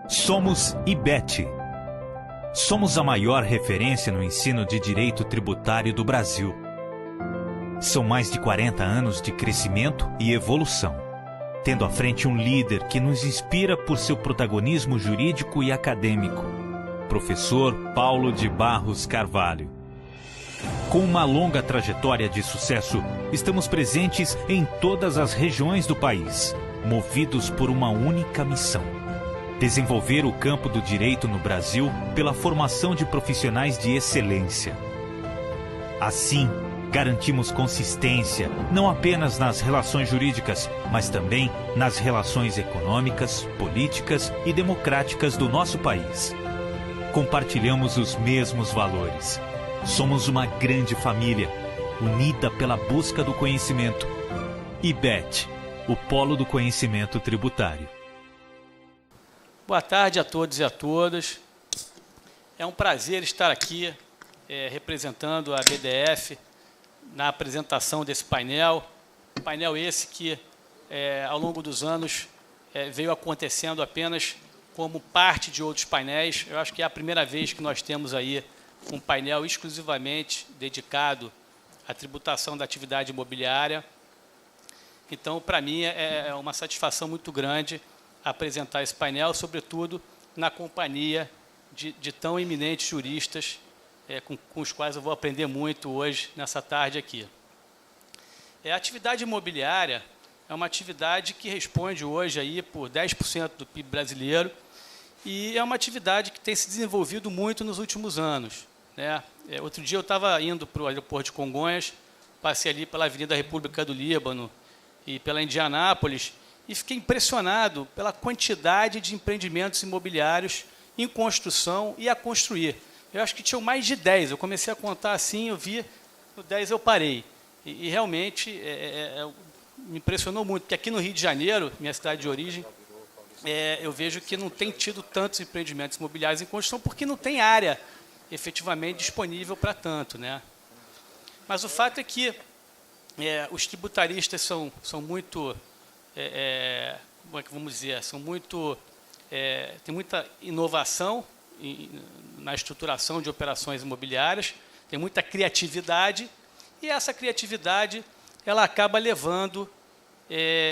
Somos IBET. Somos a maior referência no ensino de direito tributário do Brasil. São mais de 40 anos de crescimento e evolução, tendo à frente um líder que nos inspira por seu protagonismo jurídico e acadêmico, professor Paulo de Barros Carvalho. Com uma longa trajetória de sucesso, estamos presentes em todas as regiões do país, movidos por uma única missão: desenvolver o campo do direito no Brasil pela formação de profissionais de excelência. Assim, garantimos consistência não apenas nas relações jurídicas, mas também nas relações econômicas, políticas e democráticas do nosso país. Compartilhamos os mesmos valores. Somos uma grande família, unida pela busca do conhecimento. IBET, o polo do conhecimento tributário. Boa tarde a todos e a todas. É um prazer estar aqui representando a BDF na apresentação desse painel. Painel esse que, ao longo dos anos, veio acontecendo apenas como parte de outros painéis. Eu acho que é a primeira vez que nós temos aí um painel exclusivamente dedicado à tributação da atividade imobiliária. Então, para mim, é uma satisfação muito grande apresentar esse painel, sobretudo na companhia de tão eminentes juristas com os quais eu vou aprender muito hoje, nessa tarde aqui. A atividade imobiliária é uma atividade que responde hoje aí por 10% do PIB brasileiro e é uma atividade que tem se desenvolvido muito nos últimos anos, né? Outro dia eu estava indo para o aeroporto de Congonhas, passei ali pela Avenida República do Líbano e pela Indianápolis e fiquei impressionado pela quantidade de empreendimentos imobiliários em construção e a construir. Eu acho que tinham mais de 10. Eu comecei a contar assim, eu vi, no 10 eu parei. E realmente me impressionou muito, porque aqui no Rio de Janeiro, minha cidade de origem, eu vejo que não tem tido tantos empreendimentos imobiliários em construção, porque não tem área efetivamente disponível para tanto, né? Mas o fato é que os tributaristas são muito, como é que vamos dizer, tem muita inovação na estruturação de operações imobiliárias, tem muita criatividade, e essa criatividade ela acaba levando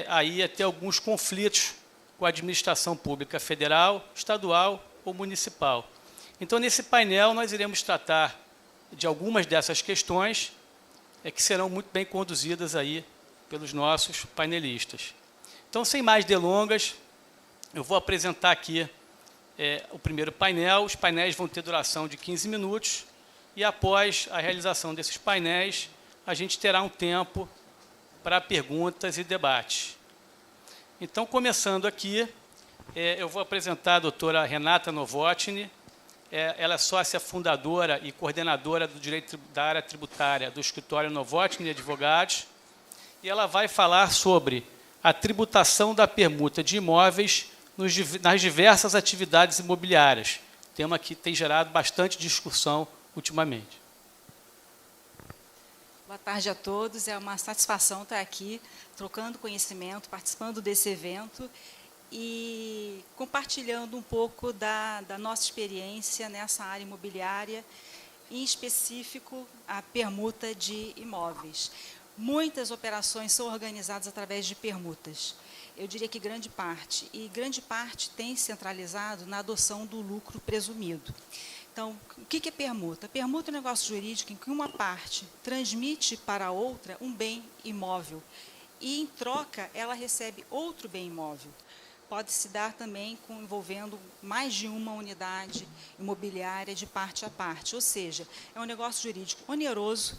aí até alguns conflitos com a administração pública federal, estadual ou municipal. Então, nesse painel, nós iremos tratar de algumas dessas questões que serão muito bem conduzidas aí pelos nossos painelistas. Então, sem mais delongas, eu vou apresentar aqui o primeiro painel. Os painéis vão ter duração de 15 minutos e, após a realização desses painéis, a gente terá um tempo para perguntas e debates. Então, começando aqui, eu vou apresentar a doutora Renata Novotny. Ela é sócia fundadora e coordenadora do direito da área tributária do escritório Novotny Advogados, e ela vai falar sobre a tributação da permuta de imóveis nas diversas atividades imobiliárias, tema que tem gerado bastante discussão ultimamente. Boa tarde a todos, é uma satisfação estar aqui, trocando conhecimento, participando desse evento e compartilhando um pouco da nossa experiência nessa área imobiliária, em específico a permuta de imóveis. Muitas operações são organizadas através de permutas. Eu diria que grande parte tem centralizado na adoção do lucro presumido. Então, o que é permuta? Permuta é um negócio jurídico em que uma parte transmite para a outra um bem imóvel e, em troca, ela recebe outro bem imóvel. Pode se dar também envolvendo mais de uma unidade imobiliária de parte a parte, ou seja, é um negócio jurídico oneroso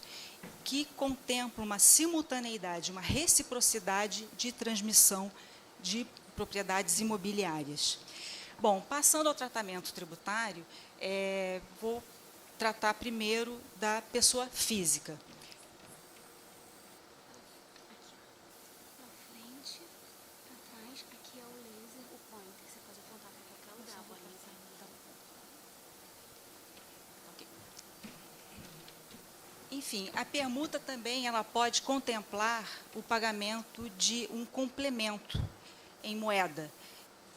que contempla uma simultaneidade, uma reciprocidade de transmissão de propriedades imobiliárias. Bom, passando ao tratamento tributário, vou tratar primeiro da pessoa física. Enfim, a permuta também ela pode contemplar o pagamento de um complemento em moeda.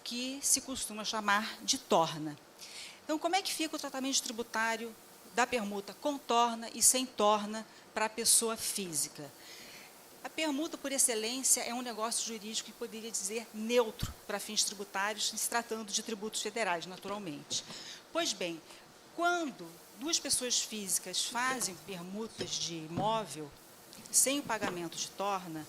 que se costuma chamar de torna. Então, como é que fica o tratamento tributário da permuta com torna e sem torna para a pessoa física? A permuta, por excelência, é um negócio jurídico que poderia dizer neutro para fins tributários, se tratando de tributos federais, naturalmente. Pois bem, quando duas pessoas físicas fazem permutas de imóvel sem o pagamento de torna,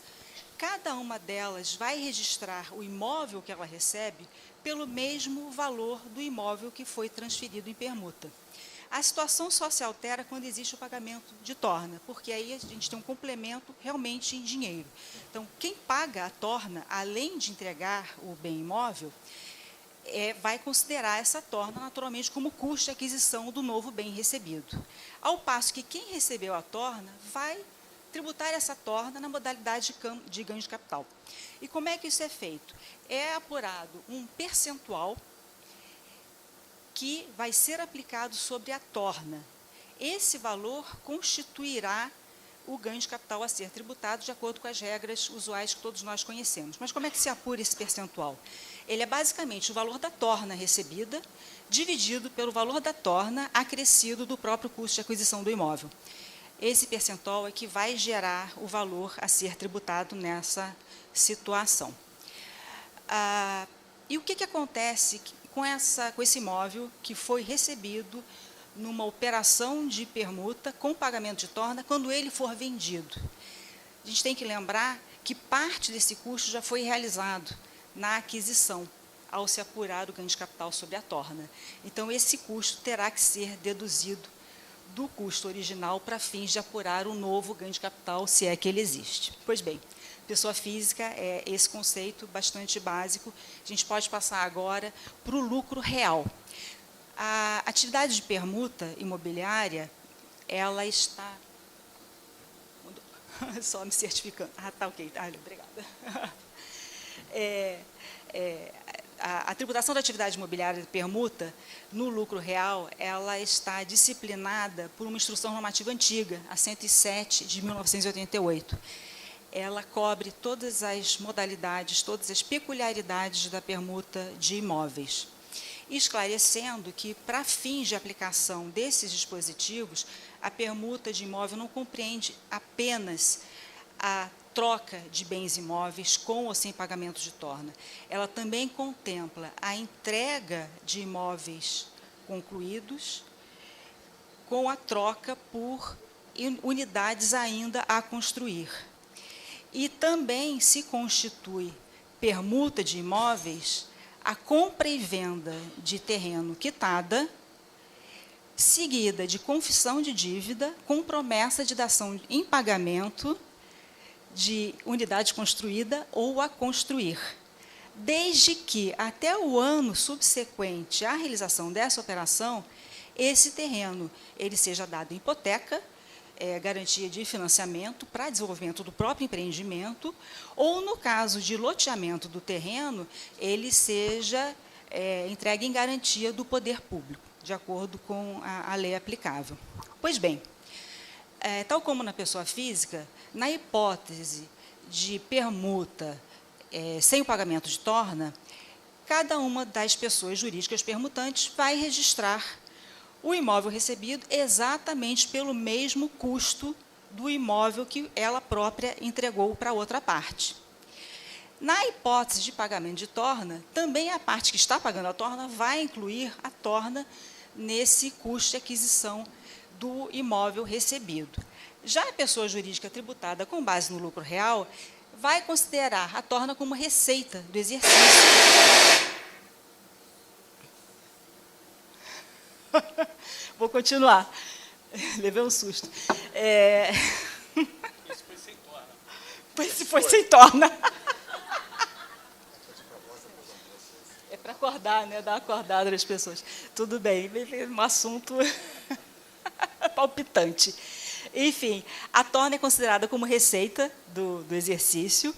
cada uma delas vai registrar o imóvel que ela recebe pelo mesmo valor do imóvel que foi transferido em permuta. A situação só se altera quando existe o pagamento de torna, porque aí a gente tem um complemento realmente em dinheiro. Então, quem paga a torna, além de entregar o bem imóvel, vai considerar essa torna, naturalmente, como custo de aquisição do novo bem recebido. Ao passo que quem recebeu a torna vai tributar essa torna na modalidade de ganho de capital. E como é que isso é feito? É apurado um percentual que vai ser aplicado sobre a torna. Esse valor constituirá o ganho de capital a ser tributado de acordo com as regras usuais que todos nós conhecemos. Mas como é que se apura esse percentual? Ele é basicamente o valor da torna recebida, dividido pelo valor da torna acrescido do próprio custo de aquisição do imóvel. Esse percentual é que vai gerar o valor a ser tributado nessa situação. E o que acontece com esse imóvel que foi recebido numa operação de permuta com pagamento de torna quando ele for vendido? A gente tem que lembrar que parte desse custo já foi realizado na aquisição, ao se apurar o ganho de capital sobre a torna. Então, esse custo terá que ser deduzido do custo original para fins de apurar o novo ganho de capital, se é que ele existe. Pois bem, pessoa física é esse conceito bastante básico. A gente pode passar agora para o lucro real. A atividade de permuta imobiliária, ela está... Só me certificando. Tá ok. Obrigada. A tributação da atividade imobiliária de permuta no lucro real, ela está disciplinada por uma instrução normativa antiga, a 107 de 1988. Ela cobre todas as modalidades, todas as peculiaridades da permuta de imóveis, esclarecendo que, para fins de aplicação desses dispositivos, a permuta de imóvel não compreende apenas a troca de bens imóveis com ou sem pagamento de torna. Ela também contempla a entrega de imóveis concluídos com a troca por unidades ainda a construir. E também se constitui permuta de imóveis a compra e venda de terreno quitada, seguida de confissão de dívida com promessa de dação em pagamento de unidade construída ou a construir, desde que, até o ano subsequente à realização dessa operação, esse terreno ele seja dado em hipoteca, garantia de financiamento para desenvolvimento do próprio empreendimento, ou, no caso de loteamento do terreno, ele seja entregue em garantia do poder público, de acordo com a lei aplicável. Pois bem, tal como na pessoa física, na hipótese de permuta sem o pagamento de torna, cada uma das pessoas jurídicas permutantes vai registrar o imóvel recebido exatamente pelo mesmo custo do imóvel que ela própria entregou para outra parte. Na hipótese de pagamento de torna, também a parte que está pagando a torna vai incluir a torna nesse custo de aquisição do imóvel recebido. Já a pessoa jurídica tributada com base no lucro real vai considerar a torna como receita do exercício. Vou continuar. Levei um susto. Isso foi sem torna. Pois foi sem torna. É para acordar, né? Dar uma acordada nas pessoas. Tudo bem, um assunto palpitante. Enfim, a torna é considerada como receita do exercício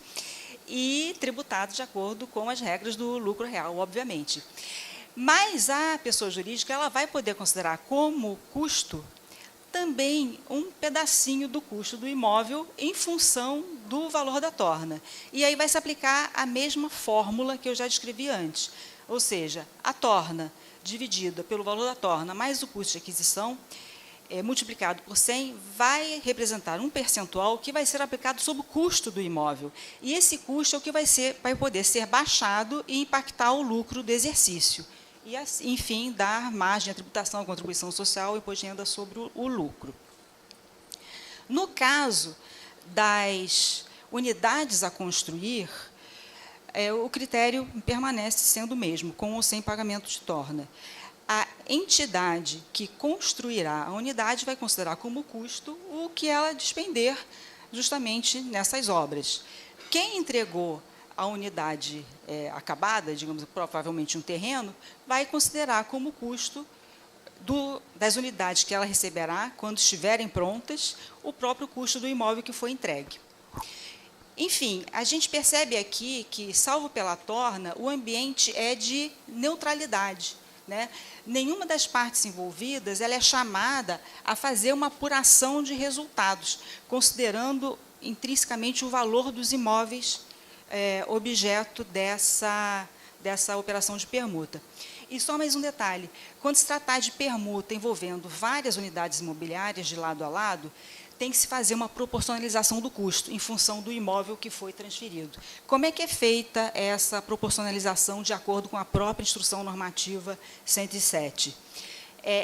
e tributada de acordo com as regras do lucro real, obviamente. Mas a pessoa jurídica ela vai poder considerar como custo também um pedacinho do custo do imóvel em função do valor da torna. E aí vai se aplicar a mesma fórmula que eu já descrevi antes. Ou seja, a torna dividida pelo valor da torna mais o custo de aquisição, multiplicado por 100, vai representar um percentual que vai ser aplicado sobre o custo do imóvel. E esse custo é o que vai poder ser baixado e impactar o lucro do exercício. E, enfim, dar margem à tributação, à contribuição social e imposto de renda sobre o lucro. No caso das unidades a construir, o critério permanece sendo o mesmo, com ou sem pagamento de torna. A entidade que construirá a unidade vai considerar como custo o que ela despender justamente nessas obras. Quem entregou a unidade acabada, digamos, provavelmente um terreno, vai considerar como custo das unidades que ela receberá, quando estiverem prontas, o próprio custo do imóvel que foi entregue. Enfim, a gente percebe aqui que, salvo pela torna, o ambiente é de neutralidade, né? Nenhuma das partes envolvidas ela é chamada a fazer uma apuração de resultados, considerando intrinsecamente o valor dos imóveis objeto dessa operação de permuta. E só mais um detalhe, quando se tratar de permuta envolvendo várias unidades imobiliárias de lado a lado, tem que se fazer uma proporcionalização do custo em função do imóvel que foi transferido. Como é que é feita essa proporcionalização de acordo com a própria Instrução Normativa 107?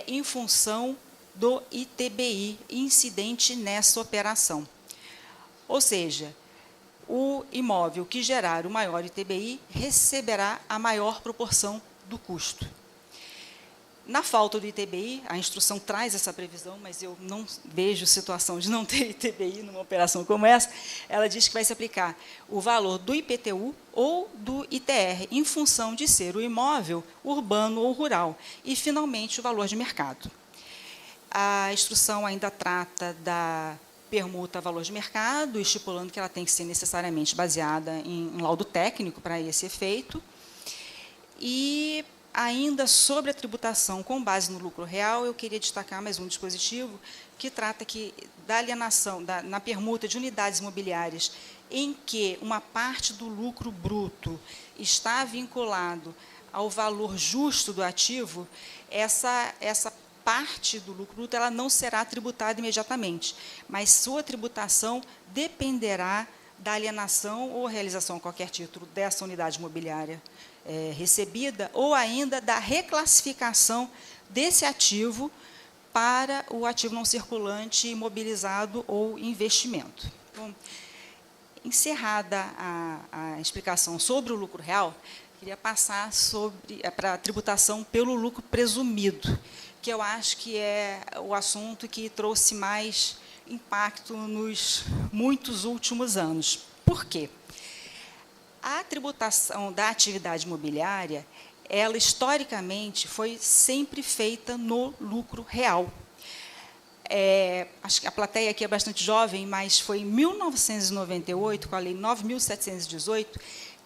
Em função do ITBI incidente nessa operação. Ou seja, o imóvel que gerar o maior ITBI receberá a maior proporção do custo. Na falta do ITBI, a instrução traz essa previsão, mas eu não vejo situação de não ter ITBI numa operação como essa. Ela diz que vai se aplicar o valor do IPTU ou do ITR, em função de ser o imóvel urbano ou rural, e, finalmente, o valor de mercado. A instrução ainda trata da permuta a valor de mercado, estipulando que ela tem que ser necessariamente baseada em laudo técnico para esse efeito. E, ainda sobre a tributação com base no lucro real, eu queria destacar mais um dispositivo que trata da alienação, na permuta de unidades imobiliárias em que uma parte do lucro bruto está vinculado ao valor justo do ativo, essa parte do lucro bruto ela não será tributada imediatamente, mas sua tributação dependerá da alienação ou realização a qualquer título dessa unidade imobiliária recebida, ou ainda da reclassificação desse ativo para o ativo não circulante, imobilizado ou investimento. Bom, encerrada a explicação sobre o lucro real, queria passar para a tributação pelo lucro presumido, que eu acho que é o assunto que trouxe mais impacto nos muitos últimos anos. Por quê? A tributação da atividade imobiliária, ela historicamente foi sempre feita no lucro real. Acho que a plateia aqui é bastante jovem, mas foi em 1998, com a Lei 9.718,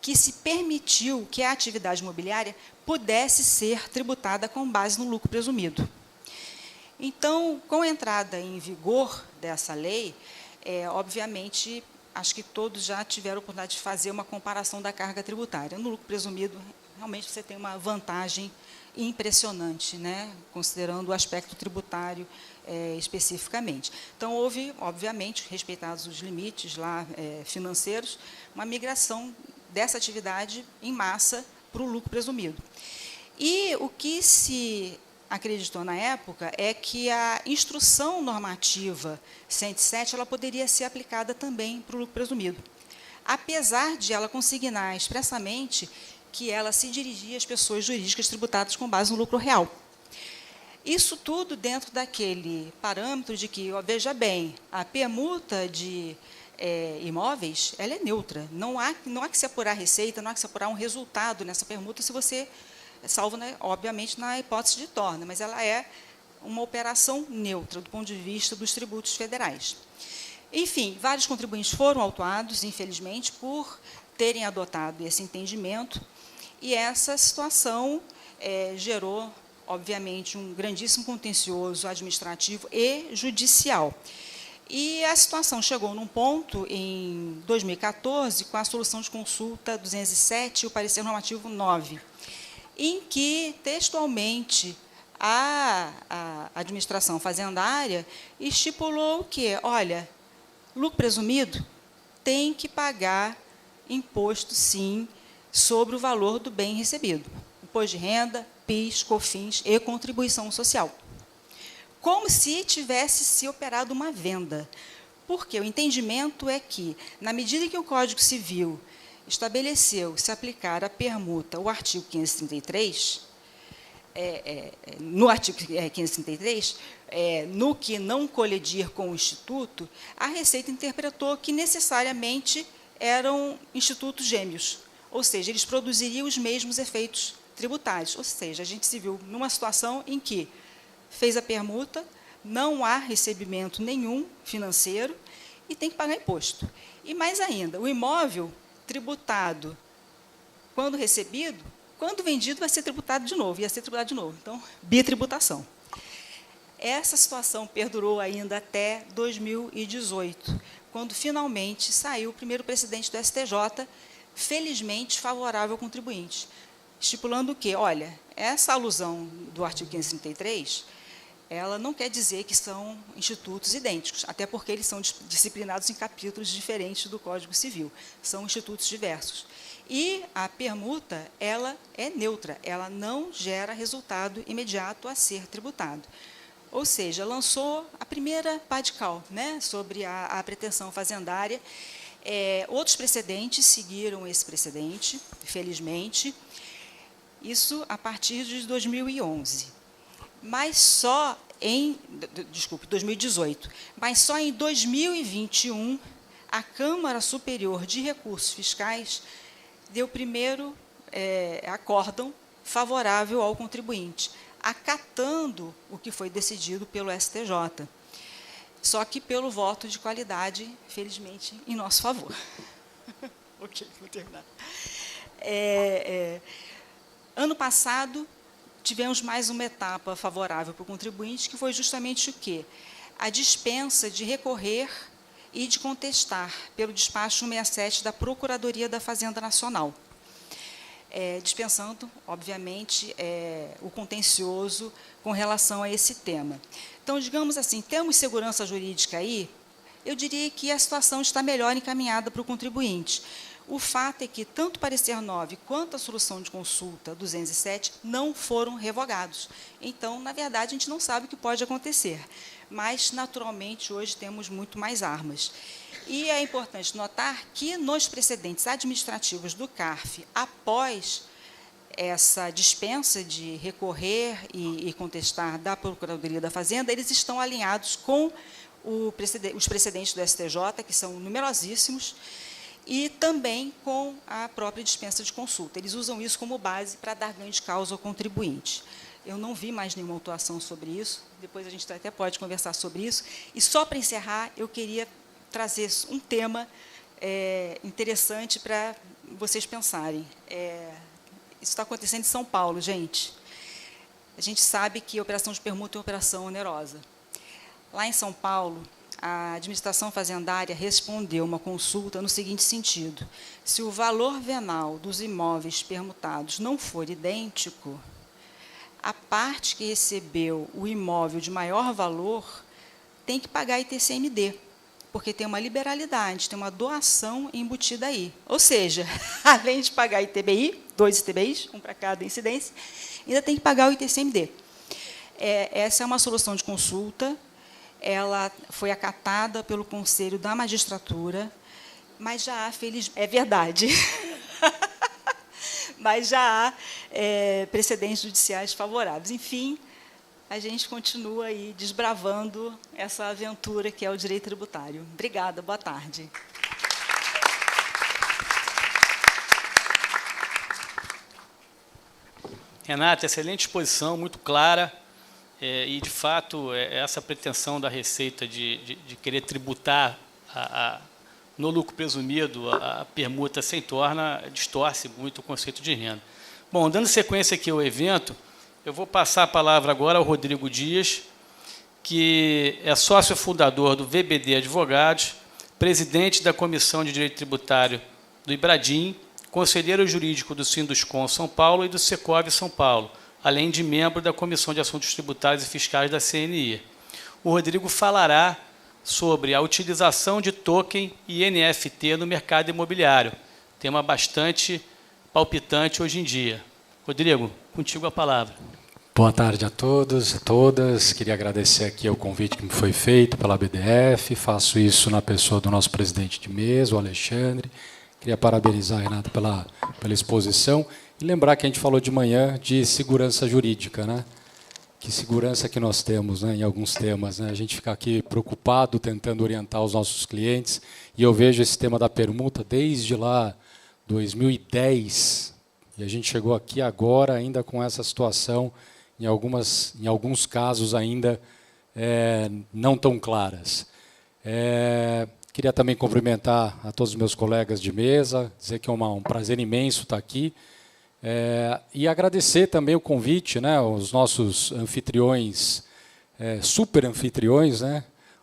que se permitiu que a atividade imobiliária pudesse ser tributada com base no lucro presumido. Então, com a entrada em vigor dessa lei, obviamente, acho que todos já tiveram a oportunidade de fazer uma comparação da carga tributária. No lucro presumido, realmente você tem uma vantagem impressionante, né, considerando o aspecto tributário especificamente. Então, houve, obviamente, respeitados os limites lá, financeiros, uma migração dessa atividade em massa para o lucro presumido. E o que se acreditou na época é que a Instrução Normativa 107 ela poderia ser aplicada também para o lucro presumido, apesar de ela consignar expressamente que ela se dirigia às pessoas jurídicas tributadas com base no lucro real. Isso tudo dentro daquele parâmetro de que, veja bem, a permuta de imóveis ela é neutra, não há que se apurar receita, não há que se apurar um resultado nessa permuta se você, salvo, né, obviamente, na hipótese de torna, mas ela é uma operação neutra do ponto de vista dos tributos federais. Enfim, vários contribuintes foram autuados, infelizmente, por terem adotado esse entendimento, e essa situação gerou obviamente, um grandíssimo contencioso administrativo e judicial. E a situação chegou num ponto, em 2014, com a solução de consulta 207 e o parecer normativo 9, em que, textualmente, a administração fazendária estipulou que, olha, lucro presumido tem que pagar imposto, sim, sobre o valor do bem recebido. Imposto de renda, PIS, COFINS e contribuição social. Como se tivesse se operado uma venda. Porque o entendimento é que, na medida em que o Código Civil estabeleceu se aplicar à permuta o artigo 533, no artigo 533, no que não colidir com o Instituto, a Receita interpretou que necessariamente eram institutos gêmeos, ou seja, eles produziriam os mesmos efeitos tributários. Ou seja, a gente se viu numa situação em que fez a permuta, não há recebimento nenhum financeiro e tem que pagar imposto. E mais ainda, o imóvel tributado quando recebido, quando vendido vai ser tributado de novo, ia ser tributado de novo. Então, bitributação. Essa situação perdurou ainda até 2018, quando finalmente saiu o primeiro precedente do STJ, felizmente favorável ao contribuinte, estipulando o quê? Olha, essa alusão do artigo 533, ela não quer dizer que são institutos idênticos, até porque eles são disciplinados em capítulos diferentes do Código Civil, são institutos diversos. E a permuta, ela é neutra, ela não gera resultado imediato a ser tributado. Ou seja, lançou a primeira pá de cal, né, sobre a pretensão fazendária. Outros precedentes seguiram esse precedente, felizmente, isso a partir de 2011. Mas só em, 2018, mas só em 2021, a Câmara Superior de Recursos Fiscais deu o primeiro acórdão favorável ao contribuinte, acatando o que foi decidido pelo STJ, só que pelo voto de qualidade, felizmente, em nosso favor. Ok, vou terminar. Ano passado, tivemos mais uma etapa favorável para o contribuinte, que foi justamente o quê? A dispensa de recorrer e de contestar pelo despacho 167 da Procuradoria da Fazenda Nacional, dispensando, obviamente, o contencioso com relação a esse tema. Então, digamos assim, temos segurança jurídica aí, eu diria que a situação está melhor encaminhada para o contribuinte. O fato é que tanto o parecer 9 quanto a solução de consulta 207 não foram revogados. Então, na verdade, a gente não sabe o que pode acontecer, mas, naturalmente, hoje temos muito mais armas. E é importante notar que, nos precedentes administrativos do CARF, após essa dispensa de recorrer e contestar da Procuradoria da Fazenda, eles estão alinhados com os precedentes do STJ, que são numerosíssimos, e também com a própria dispensa de consulta. Eles usam isso como base para dar ganho de causa ao contribuinte. Eu não vi mais nenhuma autuação sobre isso, depois a gente até pode conversar sobre isso. E só para encerrar, eu queria trazer um tema interessante para vocês pensarem. Isso está acontecendo em São Paulo, gente. A gente sabe que a operação de permuta é uma operação onerosa. Lá em São Paulo, a administração fazendária respondeu uma consulta no seguinte sentido: se o valor venal dos imóveis permutados não for idêntico, a parte que recebeu o imóvel de maior valor tem que pagar ITCMD, porque tem uma liberalidade, tem uma doação embutida aí. Ou seja, além de pagar ITBI, 2 ITBIs, um para cada incidência, ainda tem que pagar o ITCMD. Essa é uma solução de consulta. Ela foi acatada pelo Conselho da Magistratura, mas já há, é verdade, mas já há precedentes judiciais favoráveis. Enfim, a gente continua aí desbravando essa aventura que é o direito tributário. Obrigada, boa tarde. Renata, excelente exposição, muito clara. E, de fato, essa pretensão da Receita de querer tributar no lucro presumido a permuta sem torna distorce muito o conceito de renda. Bom, dando sequência aqui ao evento, Eu vou passar a palavra agora ao Rodrigo Dias, que é sócio fundador do VBD Advogados, presidente da Comissão de Direito Tributário do IBRADIM, conselheiro jurídico do Sinduscon São Paulo e do Secov São Paulo, além de membro da Comissão de Assuntos Tributários e Fiscais da CNI. O Rodrigo falará sobre a utilização de token e NFT no mercado imobiliário, tema bastante palpitante hoje em dia. Rodrigo, contigo a palavra. Boa tarde a todos e todas. Queria agradecer aqui o convite que me foi feito pela BDF. Faço isso na pessoa do nosso presidente de mesa, o Alexandre. Queria parabenizar a Renata pela exposição e lembrar que a gente falou de manhã de segurança jurídica, né? Que segurança que nós temos, né, em alguns temas, né? A gente fica aqui preocupado, tentando orientar os nossos clientes, e eu vejo esse tema da permuta desde lá 2010, e a gente chegou aqui agora ainda com essa situação, em alguns casos ainda não tão claras. Queria também cumprimentar a todos os meus colegas de mesa, dizer que é um prazer imenso estar aqui, e agradecer também o convite, né, aos nossos anfitriões, super anfitriões, né,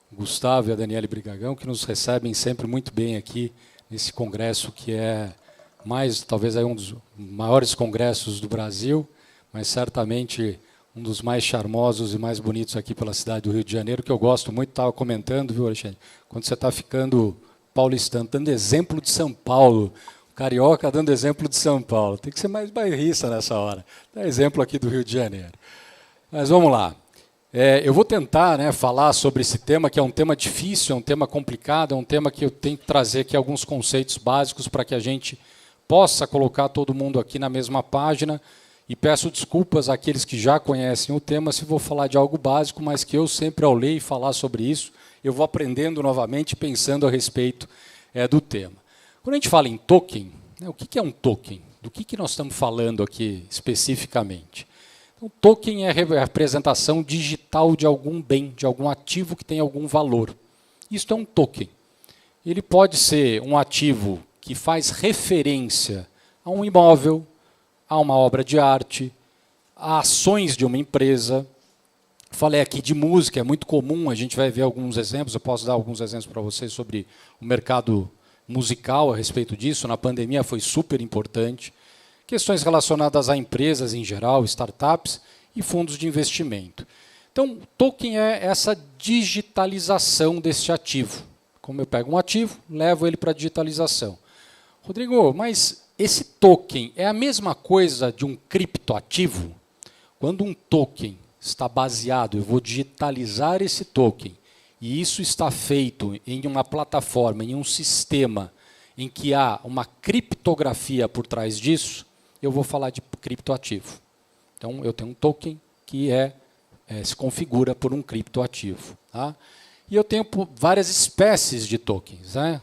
o Gustavo e a Daniele Brigagão, que nos recebem sempre muito bem aqui nesse congresso, que é talvez um dos maiores congressos do Brasil, mas certamente um dos mais charmosos e mais bonitos aqui pela cidade do Rio de Janeiro, que eu gosto muito, estava comentando, viu, Alexandre? Quando você está ficando paulistano, dando exemplo de São Paulo, carioca dando exemplo de São Paulo. Tem que ser mais bairrista nessa hora. Dá exemplo aqui do Rio de Janeiro. Mas vamos lá. Eu vou tentar, né, falar sobre esse tema, que é um tema difícil, é um tema complicado, é um tema que eu tenho que trazer aqui alguns conceitos básicos para que a gente possa colocar todo mundo aqui na mesma página. E peço desculpas àqueles que já conhecem o tema se vou falar de algo básico, mas que eu sempre, ao ler e falar sobre isso, eu vou aprendendo novamente, pensando a respeito do tema. Quando a gente fala em token, né, o que é um token? Do que nós estamos falando aqui especificamente? Então, token é a representação digital de algum bem, de algum ativo que tem algum valor. Isto é um token. Ele pode ser um ativo que faz referência a um imóvel, a uma obra de arte, a ações de uma empresa. Falei aqui de música, é muito comum, a gente vai ver alguns exemplos, eu posso dar alguns exemplos para vocês sobre o mercado musical a respeito disso, na pandemia foi super importante. Questões relacionadas a empresas em geral, startups e fundos de investimento. Então, token é essa digitalização desse ativo. Como eu pego um ativo, levo ele para a digitalização. Rodrigo, mas esse token é a mesma coisa de um criptoativo? Quando um token está baseado, eu vou digitalizar esse token, e isso está feito em uma plataforma, em um sistema em que há uma criptografia por trás disso, eu vou falar de criptoativo. Então, eu tenho um token que se configura por um criptoativo. Tá? E eu tenho várias espécies de tokens. Né?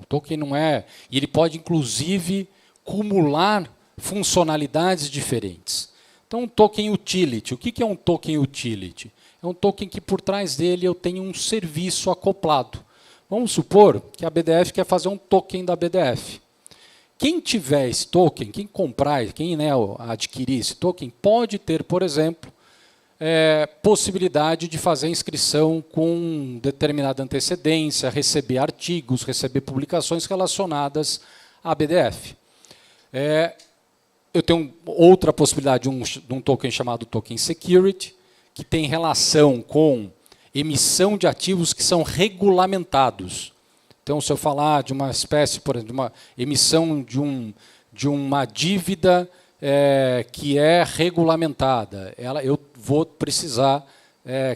O token não é... E ele pode, inclusive, cumular funcionalidades diferentes. Então, um token utility. O que é um token utility? É um token que, por trás dele, eu tenho um serviço acoplado. Vamos supor que a BDF quer fazer um token da BDF. Quem tiver esse token, quem comprar, quem adquirir esse token, pode ter, por exemplo, possibilidade de fazer inscrição com determinada antecedência, receber artigos, receber publicações relacionadas à BDF. Eu tenho outra possibilidade de um token chamado Token Security, que tem relação com emissão de ativos que são regulamentados. Então, se eu falar de uma espécie, por exemplo, de uma emissão de uma dívida que é regulamentada, eu vou precisar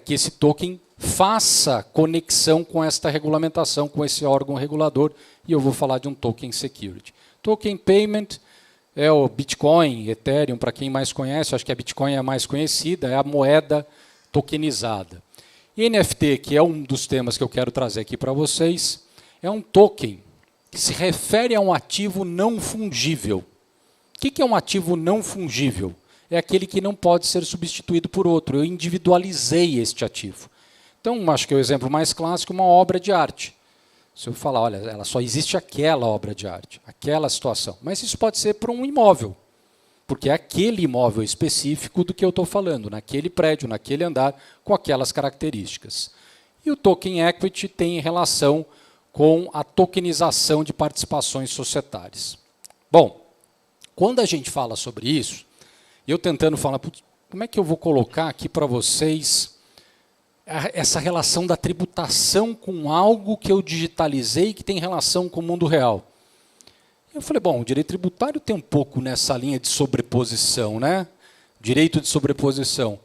que esse token faça conexão com esta regulamentação, com esse órgão regulador, e eu vou falar de um Token Security. Token Payment é o Bitcoin, Ethereum, para quem mais conhece, acho que a Bitcoin é a mais conhecida, é a moeda tokenizada. E NFT, que é um dos temas que eu quero trazer aqui para vocês, é um token que se refere a um ativo não fungível. O que é um ativo não fungível? É aquele que não pode ser substituído por outro. Eu individualizei este ativo. Então, acho que o exemplo mais clássico é uma obra de arte. Se eu falar, olha, ela só existe aquela obra de arte, aquela situação. Mas isso pode ser para um imóvel. porque é aquele imóvel específico do que eu estou falando, naquele prédio, naquele andar, com aquelas características. E o token equity tem relação com a tokenização de participações societárias. Bom, quando a gente fala sobre isso, eu tentando falar, como é que eu vou colocar aqui para vocês essa relação da tributação com algo que eu digitalizei que tem relação com o mundo real? Eu falei, bom, o direito tributário tem um pouco nessa linha de sobreposição, né? Direito de sobreposição.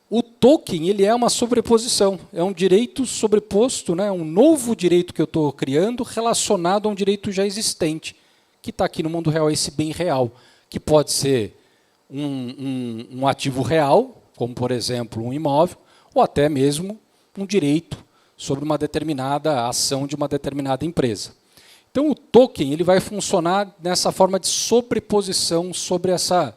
O token, ele é uma sobreposição, é um direito sobreposto, né? Um novo direito que eu estou criando relacionado a um direito já existente, que está aqui no mundo real, esse bem real, que pode ser um ativo real, como, por exemplo, um imóvel, ou até mesmo um direito sobre uma determinada ação de uma determinada empresa. Então, o token ele vai funcionar nessa forma de sobreposição sobre essa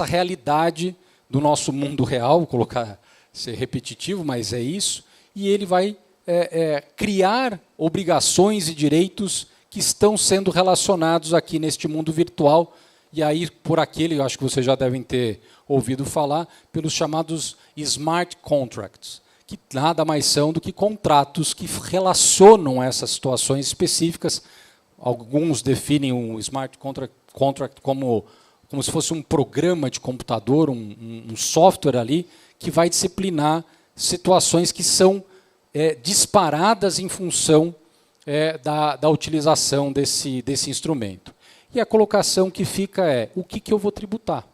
realidade do nosso mundo real, vou colocar, ser repetitivo, mas é isso, e ele vai criar obrigações e direitos que estão sendo relacionados aqui neste mundo virtual, e aí por aquele, eu acho que vocês já devem ter ouvido falar, pelos chamados smart contracts, que nada mais são do que contratos que relacionam essas situações específicas. Alguns definem um smart contract como se fosse um programa de computador, um software ali, que vai disciplinar situações que são disparadas em função da utilização desse instrumento. E a colocação que fica é, o que eu vou tributar?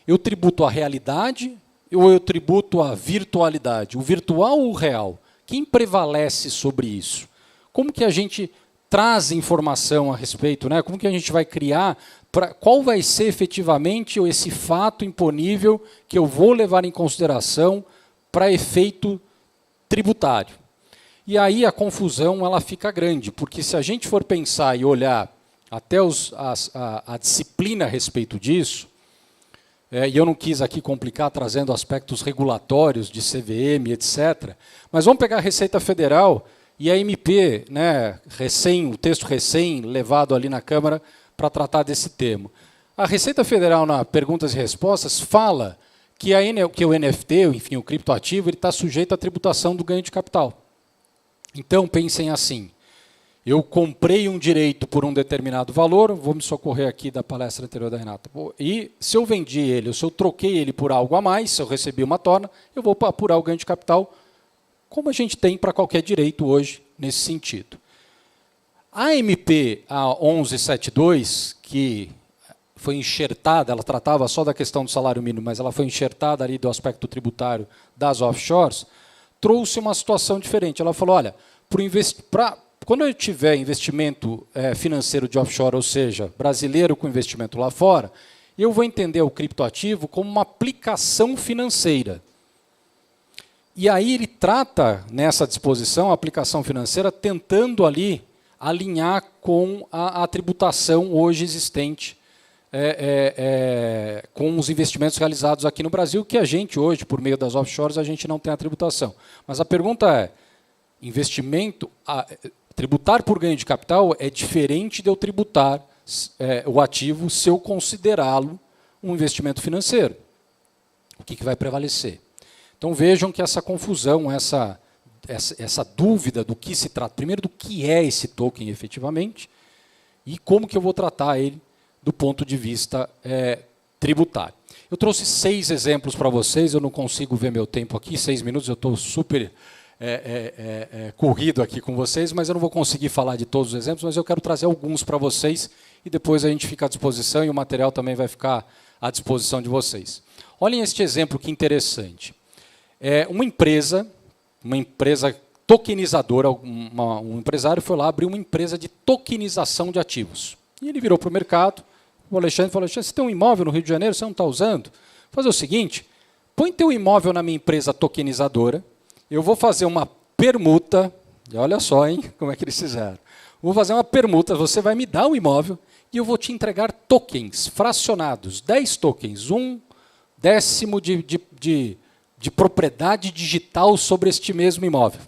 Eu tributo a realidade ou eu tributo a virtualidade? O virtual ou o real? Quem prevalece sobre isso? Como que a gente traz informação a respeito, né? Como que a gente vai criar, qual vai ser efetivamente esse fato imponível que eu vou levar em consideração para efeito tributário? E aí a confusão ela fica grande, porque se a gente for pensar e olhar até a disciplina a respeito disso, e eu não quis aqui complicar trazendo aspectos regulatórios de CVM, etc., mas vamos pegar a Receita Federal e a MP, né, o texto recém levado ali na Câmara para tratar desse tema. A Receita Federal, na Perguntas e Respostas, fala que o NFT, enfim, o criptoativo, ele está sujeito à tributação do ganho de capital. Então, pensem assim, eu comprei um direito por um determinado valor, vou me socorrer aqui da palestra anterior da Renata, e se eu vendi ele, ou se eu troquei ele por algo a mais, se eu recebi uma torna, eu vou apurar o ganho de capital, como a gente tem para qualquer direito hoje, nesse sentido. A MP, a 1172, que foi enxertada, ela tratava só da questão do salário mínimo, mas ela foi enxertada ali do aspecto tributário das offshores, trouxe uma situação diferente. Ela falou, olha, quando eu tiver investimento financeiro de offshore, ou seja, brasileiro com investimento lá fora, eu vou entender o criptoativo como uma aplicação financeira. E aí ele trata, nessa disposição, a aplicação financeira, tentando ali alinhar com a tributação hoje existente, com os investimentos realizados aqui no Brasil, que a gente hoje, por meio das offshores, a gente não tem a tributação. Mas a pergunta é, tributar por ganho de capital é diferente de eu tributar o ativo se eu considerá-lo um investimento financeiro. O que vai prevalecer? Então vejam que essa confusão, essa dúvida do que se trata, primeiro do que é esse token efetivamente, e como que eu vou tratar ele do ponto de vista tributário. Eu trouxe 6 exemplos para vocês, eu não consigo ver meu tempo aqui, 6 minutos, eu estou super corrido aqui com vocês, mas eu não vou conseguir falar de todos os exemplos, mas eu quero trazer alguns para vocês, e depois a gente fica à disposição, e o material também vai ficar à disposição de vocês. Olhem este exemplo que interessante. Uma empresa tokenizadora, um empresário foi lá abrir uma empresa de tokenização de ativos. E ele virou para o mercado, o Alexandre falou, Alexandre, você tem um imóvel no Rio de Janeiro, você não está usando? Vou fazer o seguinte, põe teu imóvel na minha empresa tokenizadora, eu vou fazer uma permuta, e olha só, hein, como é que eles fizeram. Vou fazer uma permuta, você vai me dar o imóvel e eu vou te entregar tokens fracionados, 10 tokens, 1/10 de propriedade digital sobre este mesmo imóvel.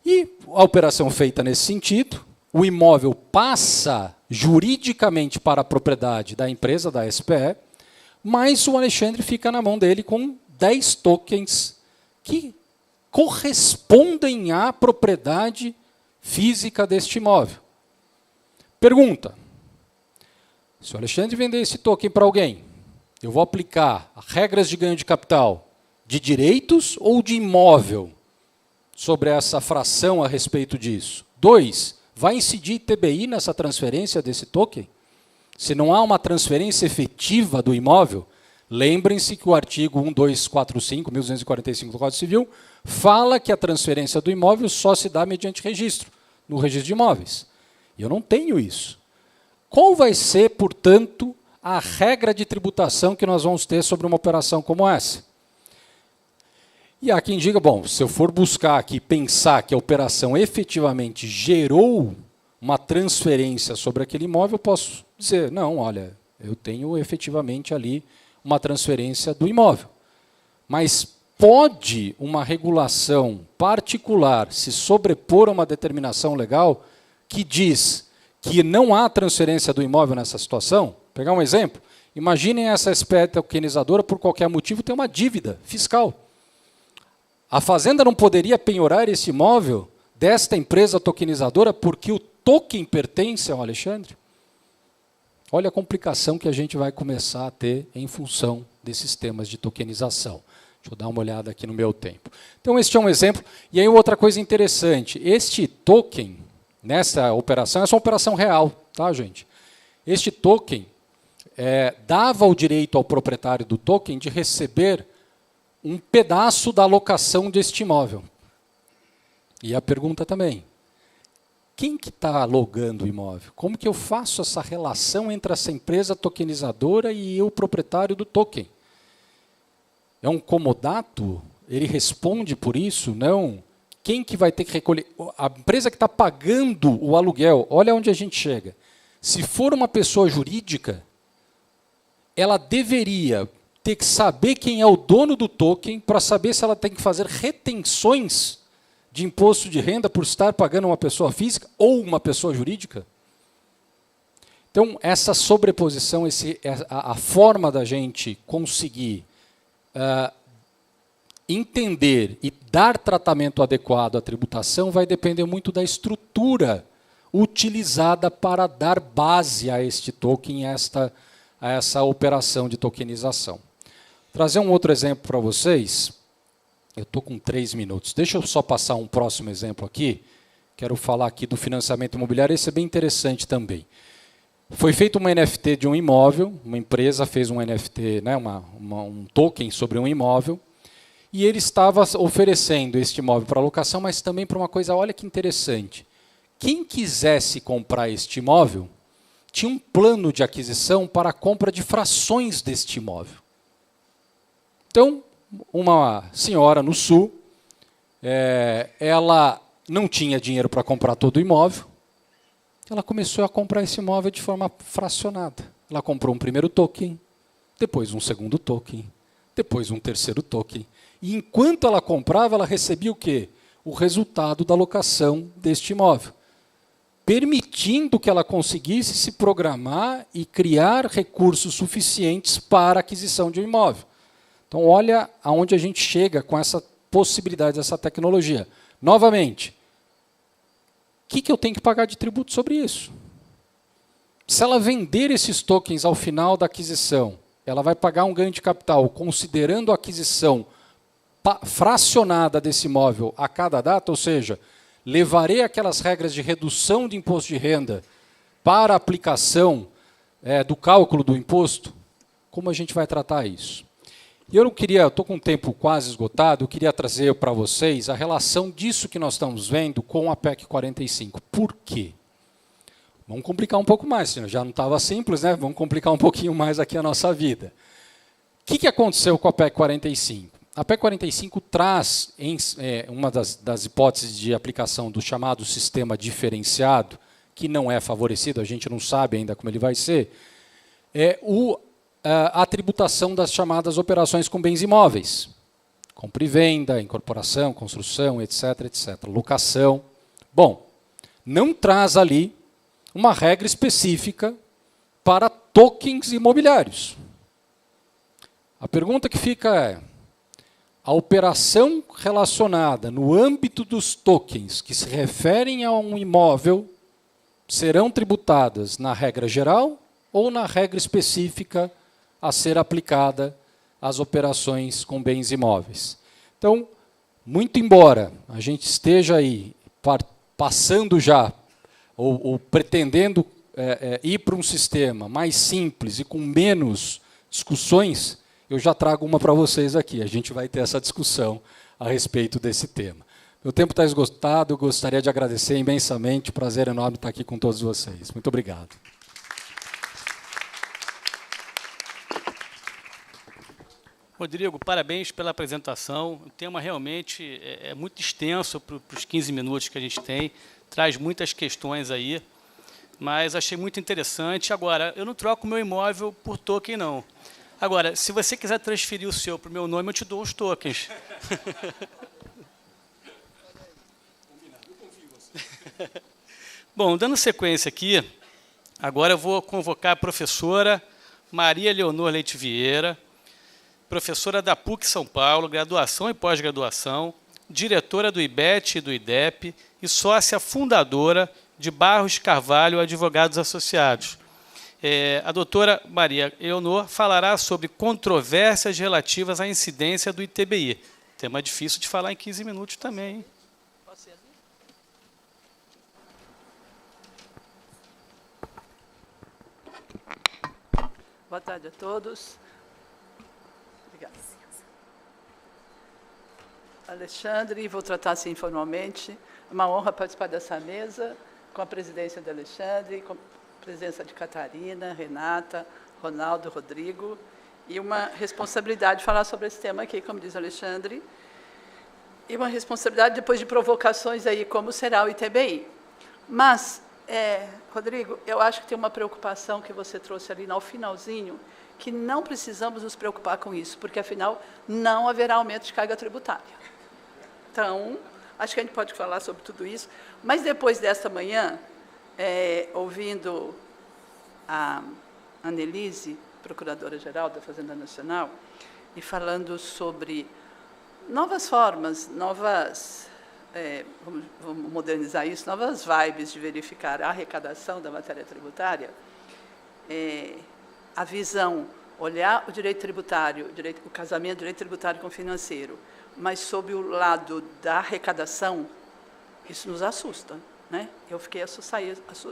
E a operação feita nesse sentido, o imóvel passa juridicamente para a propriedade da empresa, da SPE, mas o Alexandre fica na mão dele com 10 tokens que correspondem à propriedade física deste imóvel. Pergunta: se o Alexandre vender esse token para alguém, eu vou aplicar regras de ganho de capital de direitos ou de imóvel sobre essa fração a respeito disso? 2, vai incidir TBI nessa transferência desse token? Se não há uma transferência efetiva do imóvel, lembrem-se que o artigo 1245 do Código Civil fala que a transferência do imóvel só se dá mediante registro, no registro de imóveis. E eu não tenho isso. Qual vai ser, portanto, a regra de tributação que nós vamos ter sobre uma operação como essa? E há quem diga, bom, se eu for buscar aqui, pensar que a operação efetivamente gerou uma transferência sobre aquele imóvel, eu posso dizer, não, olha, eu tenho efetivamente ali uma transferência do imóvel. Mas pode uma regulação particular se sobrepor a uma determinação legal que diz que não há transferência do imóvel nessa situação? Vou pegar um exemplo. Imaginem essa SPE tokenizadora, por qualquer motivo, tem uma dívida fiscal. A Fazenda não poderia penhorar esse imóvel desta empresa tokenizadora porque o token pertence ao Alexandre? Olha a complicação que a gente vai começar a ter em função desses temas de tokenização. Deixa eu dar uma olhada aqui no meu tempo. Então, este é um exemplo. E aí, outra coisa interessante. Este token, nessa operação, essa é uma operação real, tá, gente? Este token dava o direito ao proprietário do token de receber um pedaço da alocação deste imóvel. E a pergunta também, quem que está alugando o imóvel? Como que eu faço essa relação entre essa empresa tokenizadora e o proprietário do token? É um comodato? Ele responde por isso? Não. Quem que vai ter que recolher? A empresa que está pagando o aluguel, olha onde a gente chega. Se for uma pessoa jurídica, ela deveria ter que saber quem é o dono do token para saber se ela tem que fazer retenções de imposto de renda por estar pagando uma pessoa física ou uma pessoa jurídica. Então, essa sobreposição, a forma da gente conseguir entender e dar tratamento adequado à tributação vai depender muito da estrutura utilizada para dar base a este token, a essa operação de tokenização. Trazer um outro exemplo para vocês. Eu estou com 3 minutos. Deixa eu só passar um próximo exemplo aqui. Quero falar aqui do financiamento imobiliário. Esse é bem interessante também. Foi feito uma NFT de um imóvel. Uma empresa fez um NFT, né, um token sobre um imóvel. E ele estava oferecendo este imóvel para locação, mas também para uma coisa, olha que interessante. Quem quisesse comprar este imóvel, tinha um plano de aquisição para a compra de frações deste imóvel. Então, uma senhora no Sul, ela não tinha dinheiro para comprar todo o imóvel, ela começou a comprar esse imóvel de forma fracionada. Ela comprou um primeiro token, depois um segundo token, depois um terceiro token. E enquanto ela comprava, ela recebia o quê? O resultado da locação deste imóvel, permitindo que ela conseguisse se programar e criar recursos suficientes para a aquisição de um imóvel. Então, olha aonde a gente chega com essa possibilidade dessa tecnologia. Novamente, o que eu tenho que pagar de tributo sobre isso? Se ela vender esses tokens ao final da aquisição, ela vai pagar um ganho de capital, considerando a aquisição fracionada desse imóvel a cada data, ou seja, levarei aquelas regras de redução de imposto de renda para a aplicação do cálculo do imposto? Como a gente vai tratar isso? E eu estou com o tempo quase esgotado, eu queria trazer para vocês a relação disso que nós estamos vendo com a PEC 45. Por quê? Vamos complicar um pouco mais, já não estava simples, né? Vamos complicar um pouquinho mais aqui a nossa vida. O que aconteceu com a PEC 45? A PEC 45 traz, uma das hipóteses de aplicação do chamado sistema diferenciado, que não é favorecido, a gente não sabe ainda como ele vai ser, a tributação das chamadas operações com bens imóveis. Compra e venda, incorporação, construção, etc., etc. Locação. Bom, não traz ali uma regra específica para tokens imobiliários. A pergunta que fica é: a operação relacionada no âmbito dos tokens que se referem a um imóvel serão tributadas na regra geral ou na regra específica a ser aplicada às operações com bens imóveis? Então, muito embora a gente esteja aí passando já, ou pretendendo ir para um sistema mais simples e com menos discussões, eu já trago uma para vocês aqui. A gente vai ter essa discussão a respeito desse tema. Meu tempo está esgotado, eu gostaria de agradecer imensamente, prazer enorme estar aqui com todos vocês. Muito obrigado. Rodrigo, parabéns pela apresentação. O tema realmente é muito extenso para os 15 minutos que a gente tem, traz muitas questões aí, mas achei muito interessante. Agora, eu não troco o meu imóvel por token, não. Agora, se você quiser transferir o seu para o meu nome, eu te dou os tokens. Bom, dando sequência aqui, agora eu vou convocar a professora Maria Leonor Leite Vieira, professora da PUC São Paulo, graduação e pós-graduação, diretora do IBET e do IDEP e sócia fundadora de Barros Carvalho Advogados Associados. A doutora Maria Leonor falará sobre controvérsias relativas à incidência do ITBI. Tema difícil de falar em 15 minutos também, hein? Posso ir ali? Boa tarde a todos. Obrigada. Alexandre, vou tratar assim informalmente. É uma honra participar dessa mesa, com a presidência de Alexandre, com a presença de Catarina, Renata, Ronaldo, Rodrigo, e uma responsabilidade de falar sobre esse tema aqui, como diz Alexandre, e uma responsabilidade depois de provocações aí, como será o ITBI. Mas, Rodrigo, eu acho que tem uma preocupação que você trouxe ali no finalzinho, que não precisamos nos preocupar com isso, porque, afinal, não haverá aumento de carga tributária. Então, acho que a gente pode falar sobre tudo isso, mas depois desta manhã, ouvindo a Annelise, Procuradora-Geral da Fazenda Nacional, e falando sobre novas formas, vamos modernizar isso, novas vibes de verificar a arrecadação da matéria tributária, a visão, olhar o direito tributário, o casamento do direito tributário com o financeiro, mas sob o lado da arrecadação, isso nos assusta, né? Eu fiquei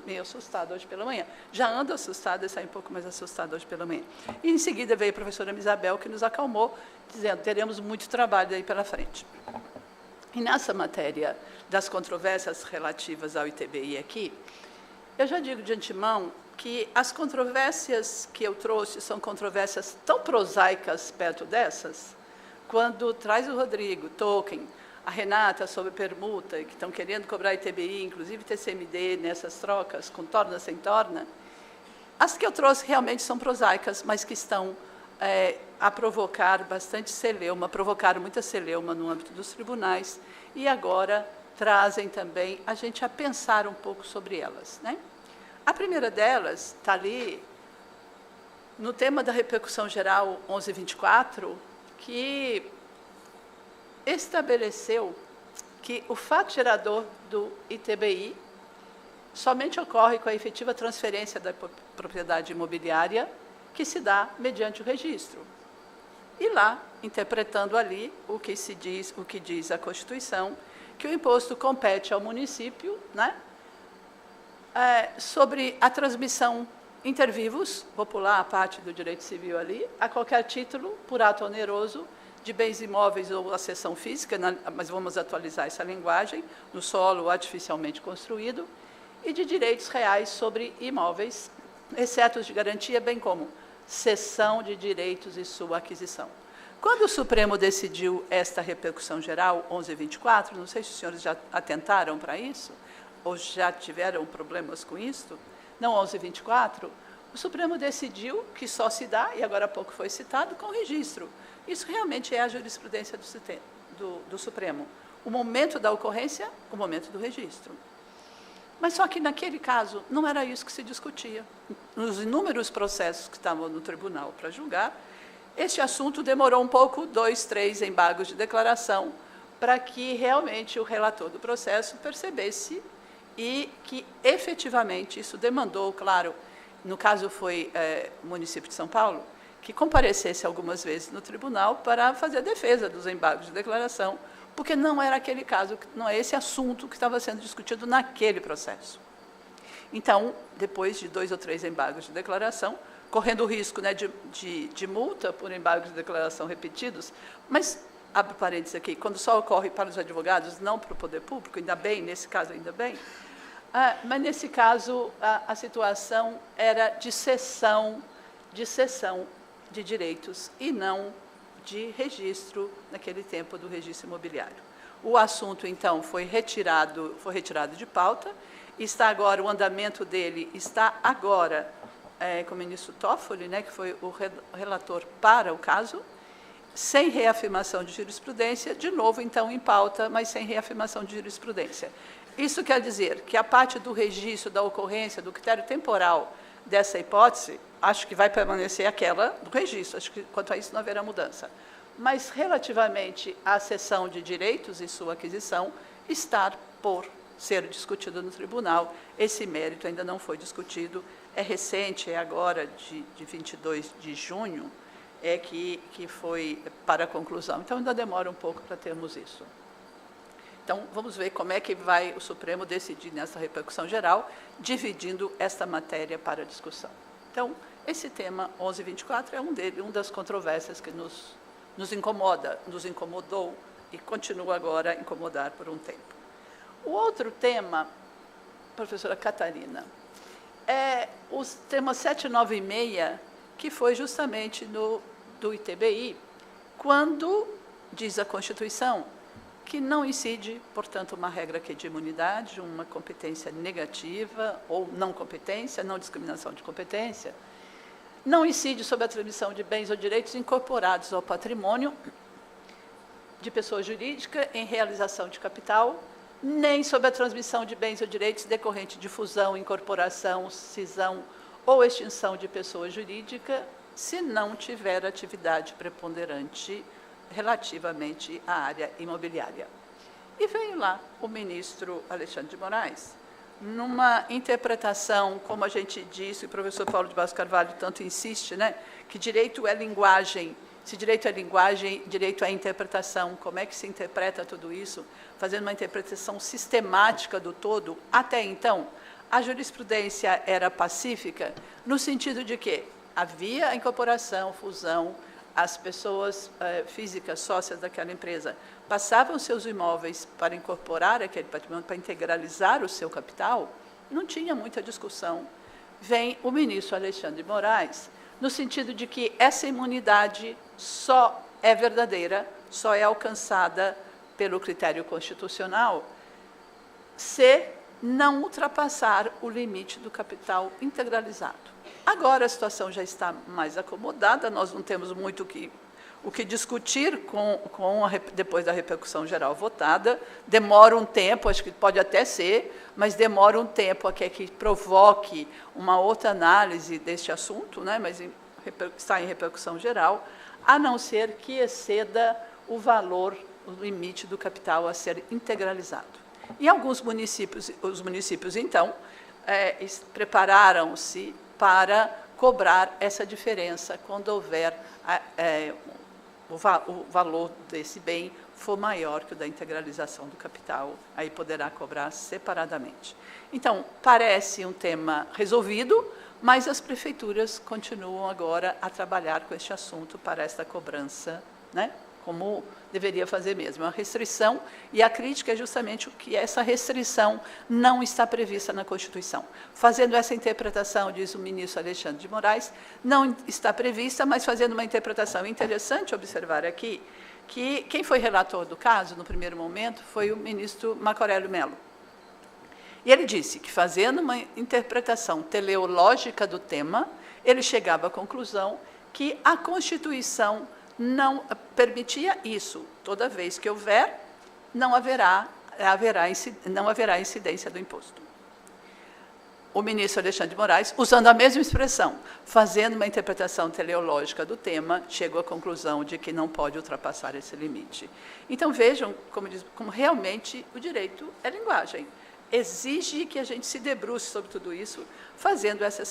meio assustada hoje pela manhã. Já ando assustada e saí um pouco mais assustada hoje pela manhã. E, em seguida, veio a professora Isabel, que nos acalmou, dizendo, teremos muito trabalho aí pela frente. E, nessa matéria das controvérsias relativas ao ITBI aqui, eu já digo de antemão que as controvérsias que eu trouxe são controvérsias tão prosaicas perto dessas, quando traz o Rodrigo, token, a Renata sobre permuta, que estão querendo cobrar ITBI, inclusive TCMD, nessas trocas, com torna sem torna, as que eu trouxe realmente são prosaicas, mas que estão a provocar bastante celeuma, provocaram muita celeuma no âmbito dos tribunais, e agora trazem também a gente a pensar um pouco sobre elas, né? A primeira delas está ali no tema da repercussão geral 1124, que estabeleceu que o fato gerador do ITBI somente ocorre com a efetiva transferência da propriedade imobiliária que se dá mediante o registro. E lá, interpretando ali o que diz a Constituição, que o imposto compete ao município, né, sobre a transmissão inter vivos, vou pular a parte do direito civil ali, a qualquer título, por ato oneroso, de bens imóveis ou acessão física, mas vamos atualizar essa linguagem, no solo artificialmente construído, e de direitos reais sobre imóveis, exceto os de garantia, bem como cessão de direitos e sua aquisição. Quando o Supremo decidiu esta repercussão geral, 1124, não sei se os senhores já atentaram para isso, ou já tiveram problemas com isso, não 1124, o Supremo decidiu que só se dá, e agora há pouco foi citado, com registro. Isso realmente é a jurisprudência do Supremo. O momento da ocorrência, o momento do registro. Mas só que, naquele caso, não era isso que se discutia. Nos inúmeros processos que estavam no tribunal para julgar, este assunto demorou um pouco, 2, 3 embargos de declaração, para que realmente o relator do processo percebesse e que, efetivamente, isso demandou, claro, no caso foi o município de São Paulo, que comparecesse algumas vezes no tribunal para fazer a defesa dos embargos de declaração, porque não era aquele caso, não é esse assunto que estava sendo discutido naquele processo. Então, depois de 2 ou 3 embargos de declaração, correndo o risco, né, de multa por embargos de declaração repetidos, mas, abre parênteses aqui, quando só ocorre para os advogados, não para o poder público, ainda bem, nesse caso ainda bem, mas nesse caso a situação era de cessão de direitos e não de registro, naquele tempo, do registro imobiliário. O assunto, então, foi retirado de pauta, está agora, o andamento dele está agora com o ministro Toffoli, né, que foi o relator para o caso, sem reafirmação de jurisprudência, de novo, então, em pauta, mas sem reafirmação de jurisprudência. Isso quer dizer que a parte do registro, da ocorrência, do critério temporal dessa hipótese, acho que vai permanecer aquela do registro, acho que quanto a isso não haverá mudança. Mas, relativamente à cessão de direitos e sua aquisição, está por ser discutido no tribunal. Esse mérito ainda não foi discutido, é recente, é agora, de 22 de junho, que foi para a conclusão. Então, ainda demora um pouco para termos isso. Então, vamos ver como é que vai o Supremo decidir nessa repercussão geral, dividindo esta matéria para discussão. Então, esse tema 1124 é uma das controvérsias que nos incomoda, nos incomodou e continua agora a incomodar por um tempo. O outro tema, professora Catarina, é o tema 796, que foi justamente do ITBI, quando diz a Constituição que não incide, portanto, uma regra aqui de imunidade, uma competência negativa ou não competência, não discriminação de competência, não incide sobre a transmissão de bens ou direitos incorporados ao patrimônio de pessoa jurídica em realização de capital, nem sobre a transmissão de bens ou direitos decorrente de fusão, incorporação, cisão ou extinção de pessoa jurídica, se não tiver atividade preponderante relativamente à área imobiliária. E veio lá o ministro Alexandre de Moraes, numa interpretação, como a gente disse, o professor Paulo de Barros Carvalho tanto insiste, né, que direito é linguagem, se direito é linguagem, direito é interpretação, como é que se interpreta tudo isso, fazendo uma interpretação sistemática do todo. Até então, a jurisprudência era pacífica, no sentido de que havia a incorporação, fusão, as pessoas físicas, sócias daquela empresa, passavam seus imóveis para incorporar aquele patrimônio, para integralizar o seu capital, não tinha muita discussão. Vem o ministro Alexandre de Moraes, no sentido de que essa imunidade só é verdadeira, só é alcançada pelo critério constitucional, se não ultrapassar o limite do capital integralizado. Agora a situação já está mais acomodada, nós não temos muito o que discutir depois da repercussão geral votada. Demora um tempo, acho que pode até ser, mas demora um tempo a que provoque uma outra análise deste assunto, né, mas está em repercussão geral, a não ser que exceda o valor, o limite do capital a ser integralizado. E alguns municípios, então, prepararam-se para cobrar essa diferença quando houver o valor desse bem for maior que o da integralização do capital, aí poderá cobrar separadamente. Então, parece um tema resolvido, mas as prefeituras continuam agora a trabalhar com este assunto para esta cobrança, né, como deveria fazer mesmo. A restrição, e a crítica é justamente o que essa restrição não está prevista na Constituição. Fazendo essa interpretação, diz o ministro Alexandre de Moraes, não está prevista, mas fazendo uma interpretação interessante observar aqui, que quem foi relator do caso, no primeiro momento, foi o ministro Marco Aurélio Mello. E ele disse que, fazendo uma interpretação teleológica do tema, ele chegava à conclusão que a Constituição não permitia isso. Toda vez que houver, não haverá incidência do imposto. o ministro Alexandre de Moraes, usando a mesma expressão, fazendo uma interpretação teleológica do tema, chegou à conclusão de que não pode ultrapassar esse limite. Então, vejam como realmente o direito é linguagem. Exige que a gente se debruce sobre tudo isso, fazendo essa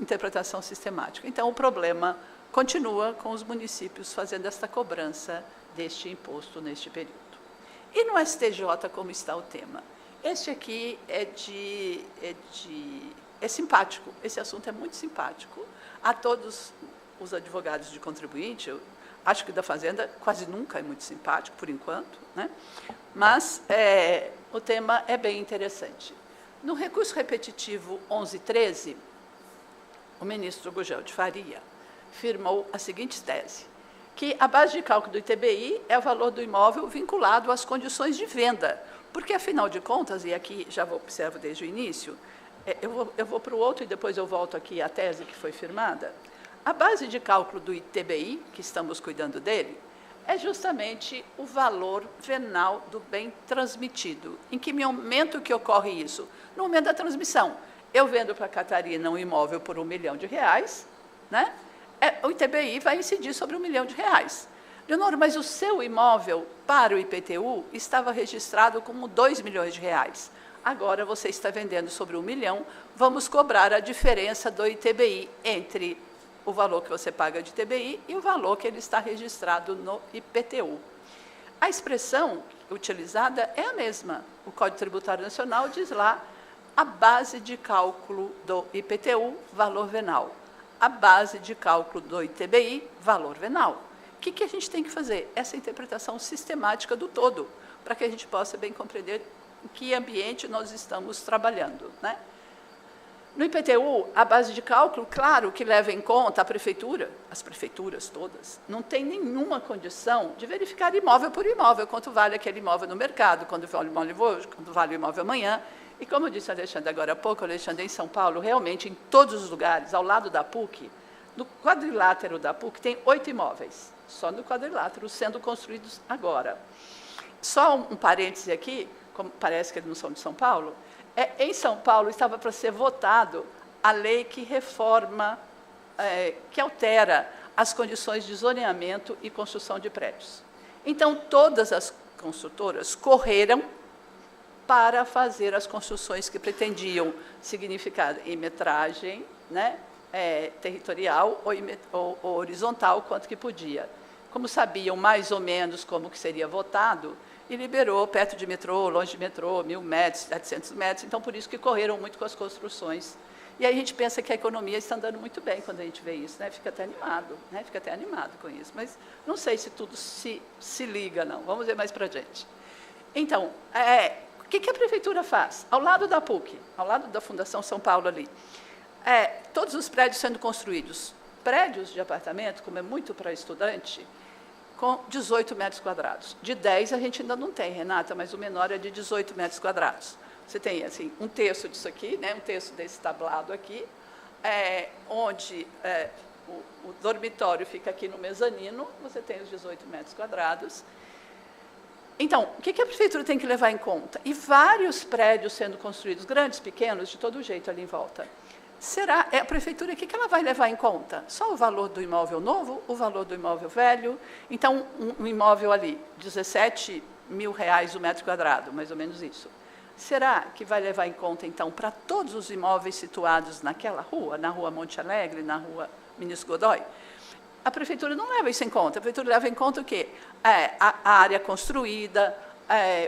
interpretação sistemática. Então, o problema continua com os municípios fazendo essa cobrança deste imposto neste período. E no STJ, como está o tema? Este aqui é simpático, esse assunto é muito simpático. A todos os advogados de contribuinte, eu acho que da Fazenda quase nunca é muito simpático, por enquanto, né? Mas o tema é bem interessante. No recurso repetitivo 1113, o ministro Gugel de Faria firmou a seguinte tese, que a base de cálculo do ITBI é o valor do imóvel vinculado às condições de venda, porque, afinal de contas, e aqui já observo desde o início, eu vou para o outro e depois eu volto aqui à tese que foi firmada, a base de cálculo do ITBI, que estamos cuidando dele, é justamente o valor venal do bem transmitido. Em que momento que ocorre isso? No momento da transmissão. Eu vendo para a Catarina um imóvel por R$1 milhão, né? O ITBI vai incidir sobre R$1 milhão. Leonor, mas o seu imóvel, para o IPTU, estava registrado como R$2 milhões. Agora você está vendendo sobre R$1 milhão, vamos cobrar a diferença do ITBI entre o valor que você paga de ITBI e o valor que ele está registrado no IPTU. A expressão utilizada é a mesma. O Código Tributário Nacional diz lá a base de cálculo do IPTU, valor venal. A base de cálculo do ITBI, valor venal. O que a gente tem que fazer? Essa interpretação sistemática do todo, para que a gente possa bem compreender em que ambiente nós estamos trabalhando, né? No IPTU, a base de cálculo, claro que leva em conta a prefeitura, as prefeituras todas, não tem nenhuma condição de verificar imóvel por imóvel, quanto vale aquele imóvel no mercado, quanto vale o imóvel hoje, quanto vale o imóvel amanhã. E como disse o Alexandre agora há pouco, Alexandre, em São Paulo, realmente, em todos os lugares, ao lado da PUC, no quadrilátero da PUC, tem 8 imóveis, só no quadrilátero, sendo construídos agora. Só um parêntese aqui, como parece que eles não são de São Paulo, em São Paulo estava para ser votado a lei que reforma, que altera as condições de zoneamento e construção de prédios. Então, todas as construtoras correram para fazer as construções que pretendiam significar em metragem, né, territorial ou horizontal, quanto que podia. Como sabiam mais ou menos como que seria votado, e liberou perto de metrô, longe de metrô, 1.000 metros, 700 metros, então por isso que correram muito com as construções. E aí a gente pensa que a economia está andando muito bem quando a gente vê isso, né? Fica até animado, né? Fica até animado com isso, mas não sei se tudo se liga, não. Vamos ver mais para a gente. Então, o que a prefeitura faz? Ao lado da PUC, ao lado da Fundação São Paulo ali, todos os prédios sendo construídos, prédios de apartamento, como é muito para estudante, com 18 metros quadrados. De 10 a gente ainda não tem, Renata, mas o menor é de 18 metros quadrados. Você tem assim, um terço disso aqui, né, um terço desse tablado aqui, onde o dormitório fica aqui no mezanino, você tem os 18 metros quadrados. Então, o que a prefeitura tem que levar em conta? E vários prédios sendo construídos, grandes, pequenos, de todo jeito ali em volta. Será, a prefeitura, o que ela vai levar em conta? Só o valor do imóvel novo, o valor do imóvel velho? Então, um imóvel ali, R$17 mil o metro quadrado, mais ou menos isso. Será que vai levar em conta, então, para todos os imóveis situados naquela rua, na rua Monte Alegre, na rua Ministro Godoy? A prefeitura não leva isso em conta. A prefeitura leva em conta o quê? A área construída,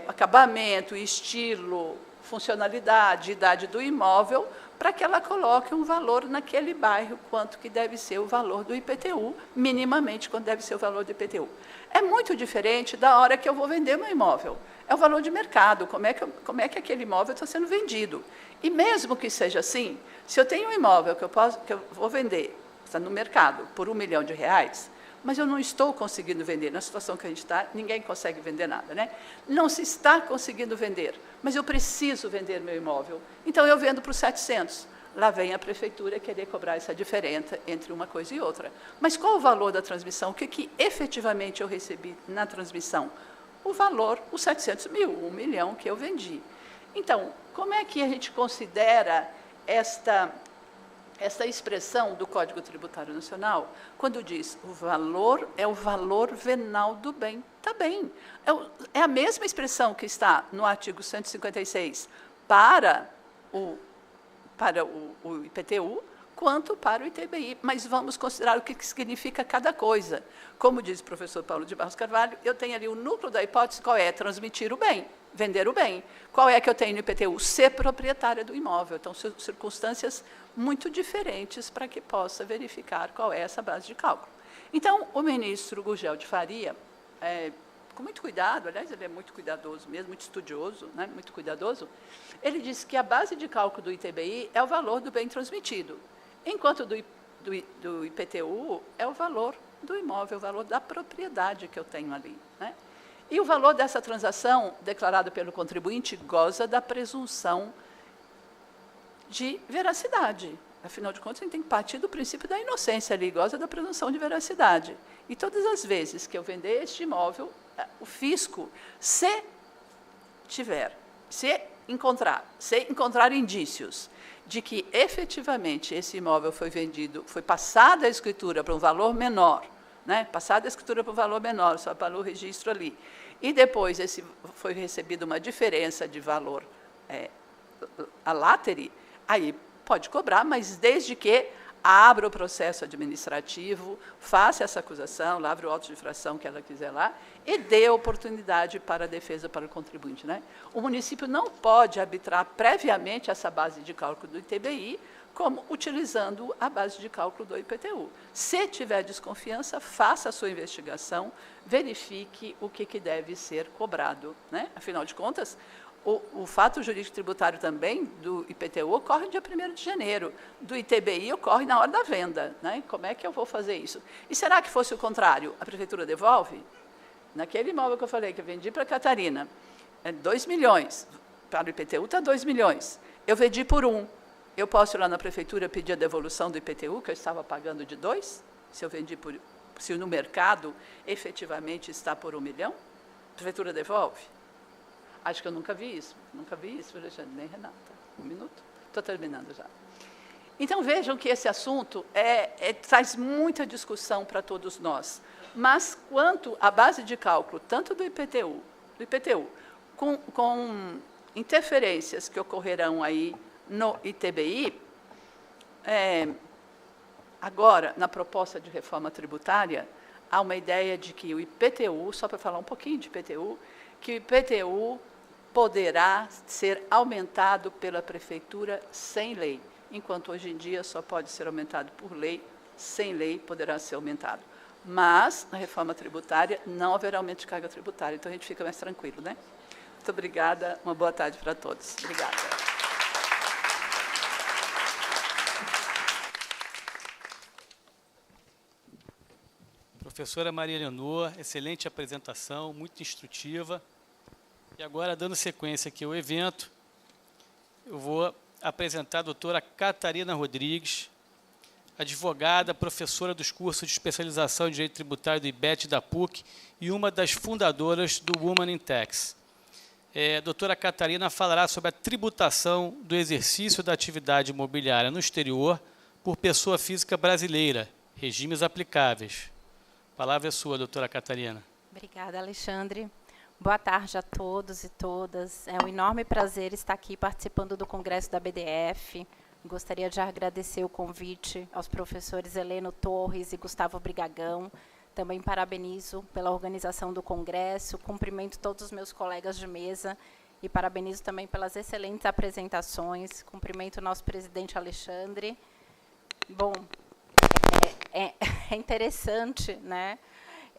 acabamento, estilo, funcionalidade, idade do imóvel, para que ela coloque um valor naquele bairro, quanto que deve ser o valor do IPTU, minimamente quanto deve ser o valor do IPTU. É muito diferente da hora que eu vou vender meu imóvel. É o valor de mercado, como é que aquele imóvel está sendo vendido. E mesmo que seja assim, se eu tenho um imóvel que eu vou vender, está no mercado, por R$1 milhão, mas eu não estou conseguindo vender. Na situação que a gente está, ninguém consegue vender nada, né? Não se está conseguindo vender, mas eu preciso vender meu imóvel. Então, eu vendo por 700. Lá vem a prefeitura querer cobrar essa diferença entre uma coisa e outra. Mas qual o valor da transmissão? O que efetivamente eu recebi na transmissão? O valor, os 700 mil, R$1 milhão que eu vendi. Então, como é que a gente considera esta expressão do Código Tributário Nacional, quando diz o valor é o valor venal do bem. Está bem. É a mesma expressão que está no artigo 156 para o IPTU, quanto para o ITBI, mas vamos considerar o que significa cada coisa. Como diz o professor Paulo de Barros Carvalho, eu tenho ali o núcleo da hipótese, qual é? Transmitir o bem, vender o bem. Qual é que eu tenho no IPTU? Ser proprietária do imóvel. Então, são circunstâncias muito diferentes para que possa verificar qual é essa base de cálculo. Então, o ministro Gurgel de Faria, com muito cuidado, aliás, ele é muito cuidadoso mesmo, muito estudioso, né, muito cuidadoso, ele disse que a base de cálculo do ITBI é o valor do bem transmitido, enquanto do IPTU é o valor do imóvel, o valor da propriedade que eu tenho ali, né? E o valor dessa transação, declarado pelo contribuinte, goza da presunção de veracidade. Afinal de contas, a gente tem que partir do princípio da inocência ali, goza da presunção de veracidade. E todas as vezes que eu vender este imóvel, o fisco, se encontrar indícios de que efetivamente esse imóvel foi vendido, foi passada a escritura para um valor menor, né? Passada a escritura para um valor menor, só para o registro ali, e depois foi recebida uma diferença de valor a latere, aí pode cobrar, mas desde que abra o processo administrativo, faça essa acusação, lavre o auto de infração que ela quiser lá, e dê oportunidade para a defesa para o contribuinte, né? O município não pode arbitrar previamente essa base de cálculo do ITBI, como utilizando a base de cálculo do IPTU. Se tiver desconfiança, faça a sua investigação, verifique o que deve ser cobrado, né? Afinal de contas, o fato jurídico tributário também do IPTU ocorre no dia 1º de janeiro, do ITBI ocorre na hora da venda, né? Como é que eu vou fazer isso? E será que fosse o contrário? A prefeitura devolve? Naquele imóvel que eu falei, que eu vendi para a Catarina, 2 milhões, para o IPTU está 2 milhões, eu vendi por 1. Eu posso ir lá na prefeitura pedir a devolução do IPTU, que eu estava pagando de 2? Se no mercado efetivamente está por 1 milhão? A prefeitura devolve? Acho que eu nunca vi isso, Alexandre, nem Renata. 1 minuto? Estou terminando já. Então, vejam que esse assunto traz muita discussão para todos nós. Mas, quanto à base de cálculo, tanto do IPTU com interferências que ocorrerão aí no ITBI, agora, na proposta de reforma tributária, há uma ideia de que o IPTU, só para falar um pouquinho de IPTU, que o IPTU poderá ser aumentado pela prefeitura sem lei, enquanto hoje em dia só pode ser aumentado por lei, sem lei poderá ser aumentado. Mas, na reforma tributária, não haverá aumento de carga tributária, então a gente fica mais tranquilo, né? Muito obrigada, uma boa tarde para todos. Obrigada. Professora Maria Leonor, excelente apresentação, muito instrutiva. E agora, dando sequência aqui ao evento, eu vou apresentar a doutora Catarina Rodrigues, advogada, professora dos cursos de especialização em Direito Tributário do IBET e da PUC e uma das fundadoras do Women in Tax. A doutora Catarina falará sobre a tributação do exercício da atividade imobiliária no exterior por pessoa física brasileira, regimes aplicáveis. A palavra é sua, doutora Catarina. Obrigada, Alexandre. Boa tarde a todos e todas. É um enorme prazer estar aqui participando do Congresso da BDF. Gostaria de agradecer o convite aos professores Heleno Torres e Gustavo Brigagão. Também parabenizo pela organização do Congresso, cumprimento todos os meus colegas de mesa e parabenizo também pelas excelentes apresentações. Cumprimento o nosso presidente Alexandre. Bom, é interessante, né?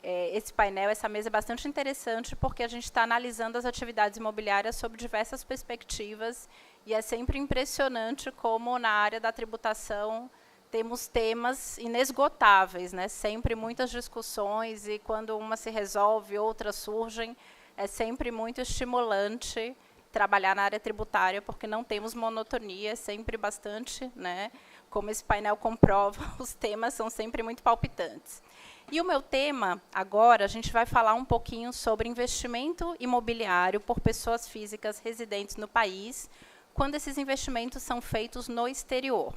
Esse painel, essa mesa é bastante interessante porque a gente está analisando as atividades imobiliárias sob diversas perspectivas e é sempre impressionante como na área da tributação temos temas inesgotáveis, né? Sempre muitas discussões e quando uma se resolve, outras surgem. É sempre muito estimulante trabalhar na área tributária porque não temos monotonia, é sempre bastante, né? Como esse painel comprova, os temas são sempre muito palpitantes. E o meu tema, agora, a gente vai falar um pouquinho sobre investimento imobiliário por pessoas físicas residentes no país, quando esses investimentos são feitos no exterior.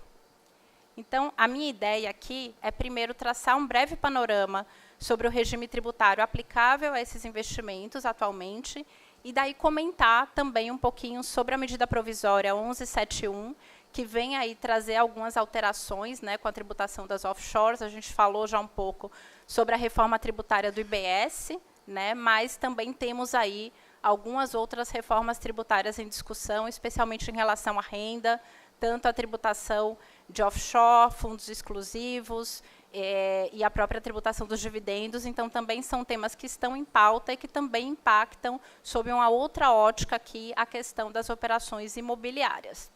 Então, a minha ideia aqui é, primeiro, traçar um breve panorama sobre o regime tributário aplicável a esses investimentos atualmente, e daí comentar também um pouquinho sobre a medida provisória 1171, que vem aí trazer algumas alterações, né, com a tributação das offshores. A gente falou já um pouco sobre a reforma tributária do IBS, né, mas também temos aí algumas outras reformas tributárias em discussão, especialmente em relação à renda, tanto a tributação de offshore, fundos exclusivos, e a própria tributação dos dividendos. Então, também são temas que estão em pauta e que também impactam, sob uma outra ótica aqui, a questão das operações imobiliárias.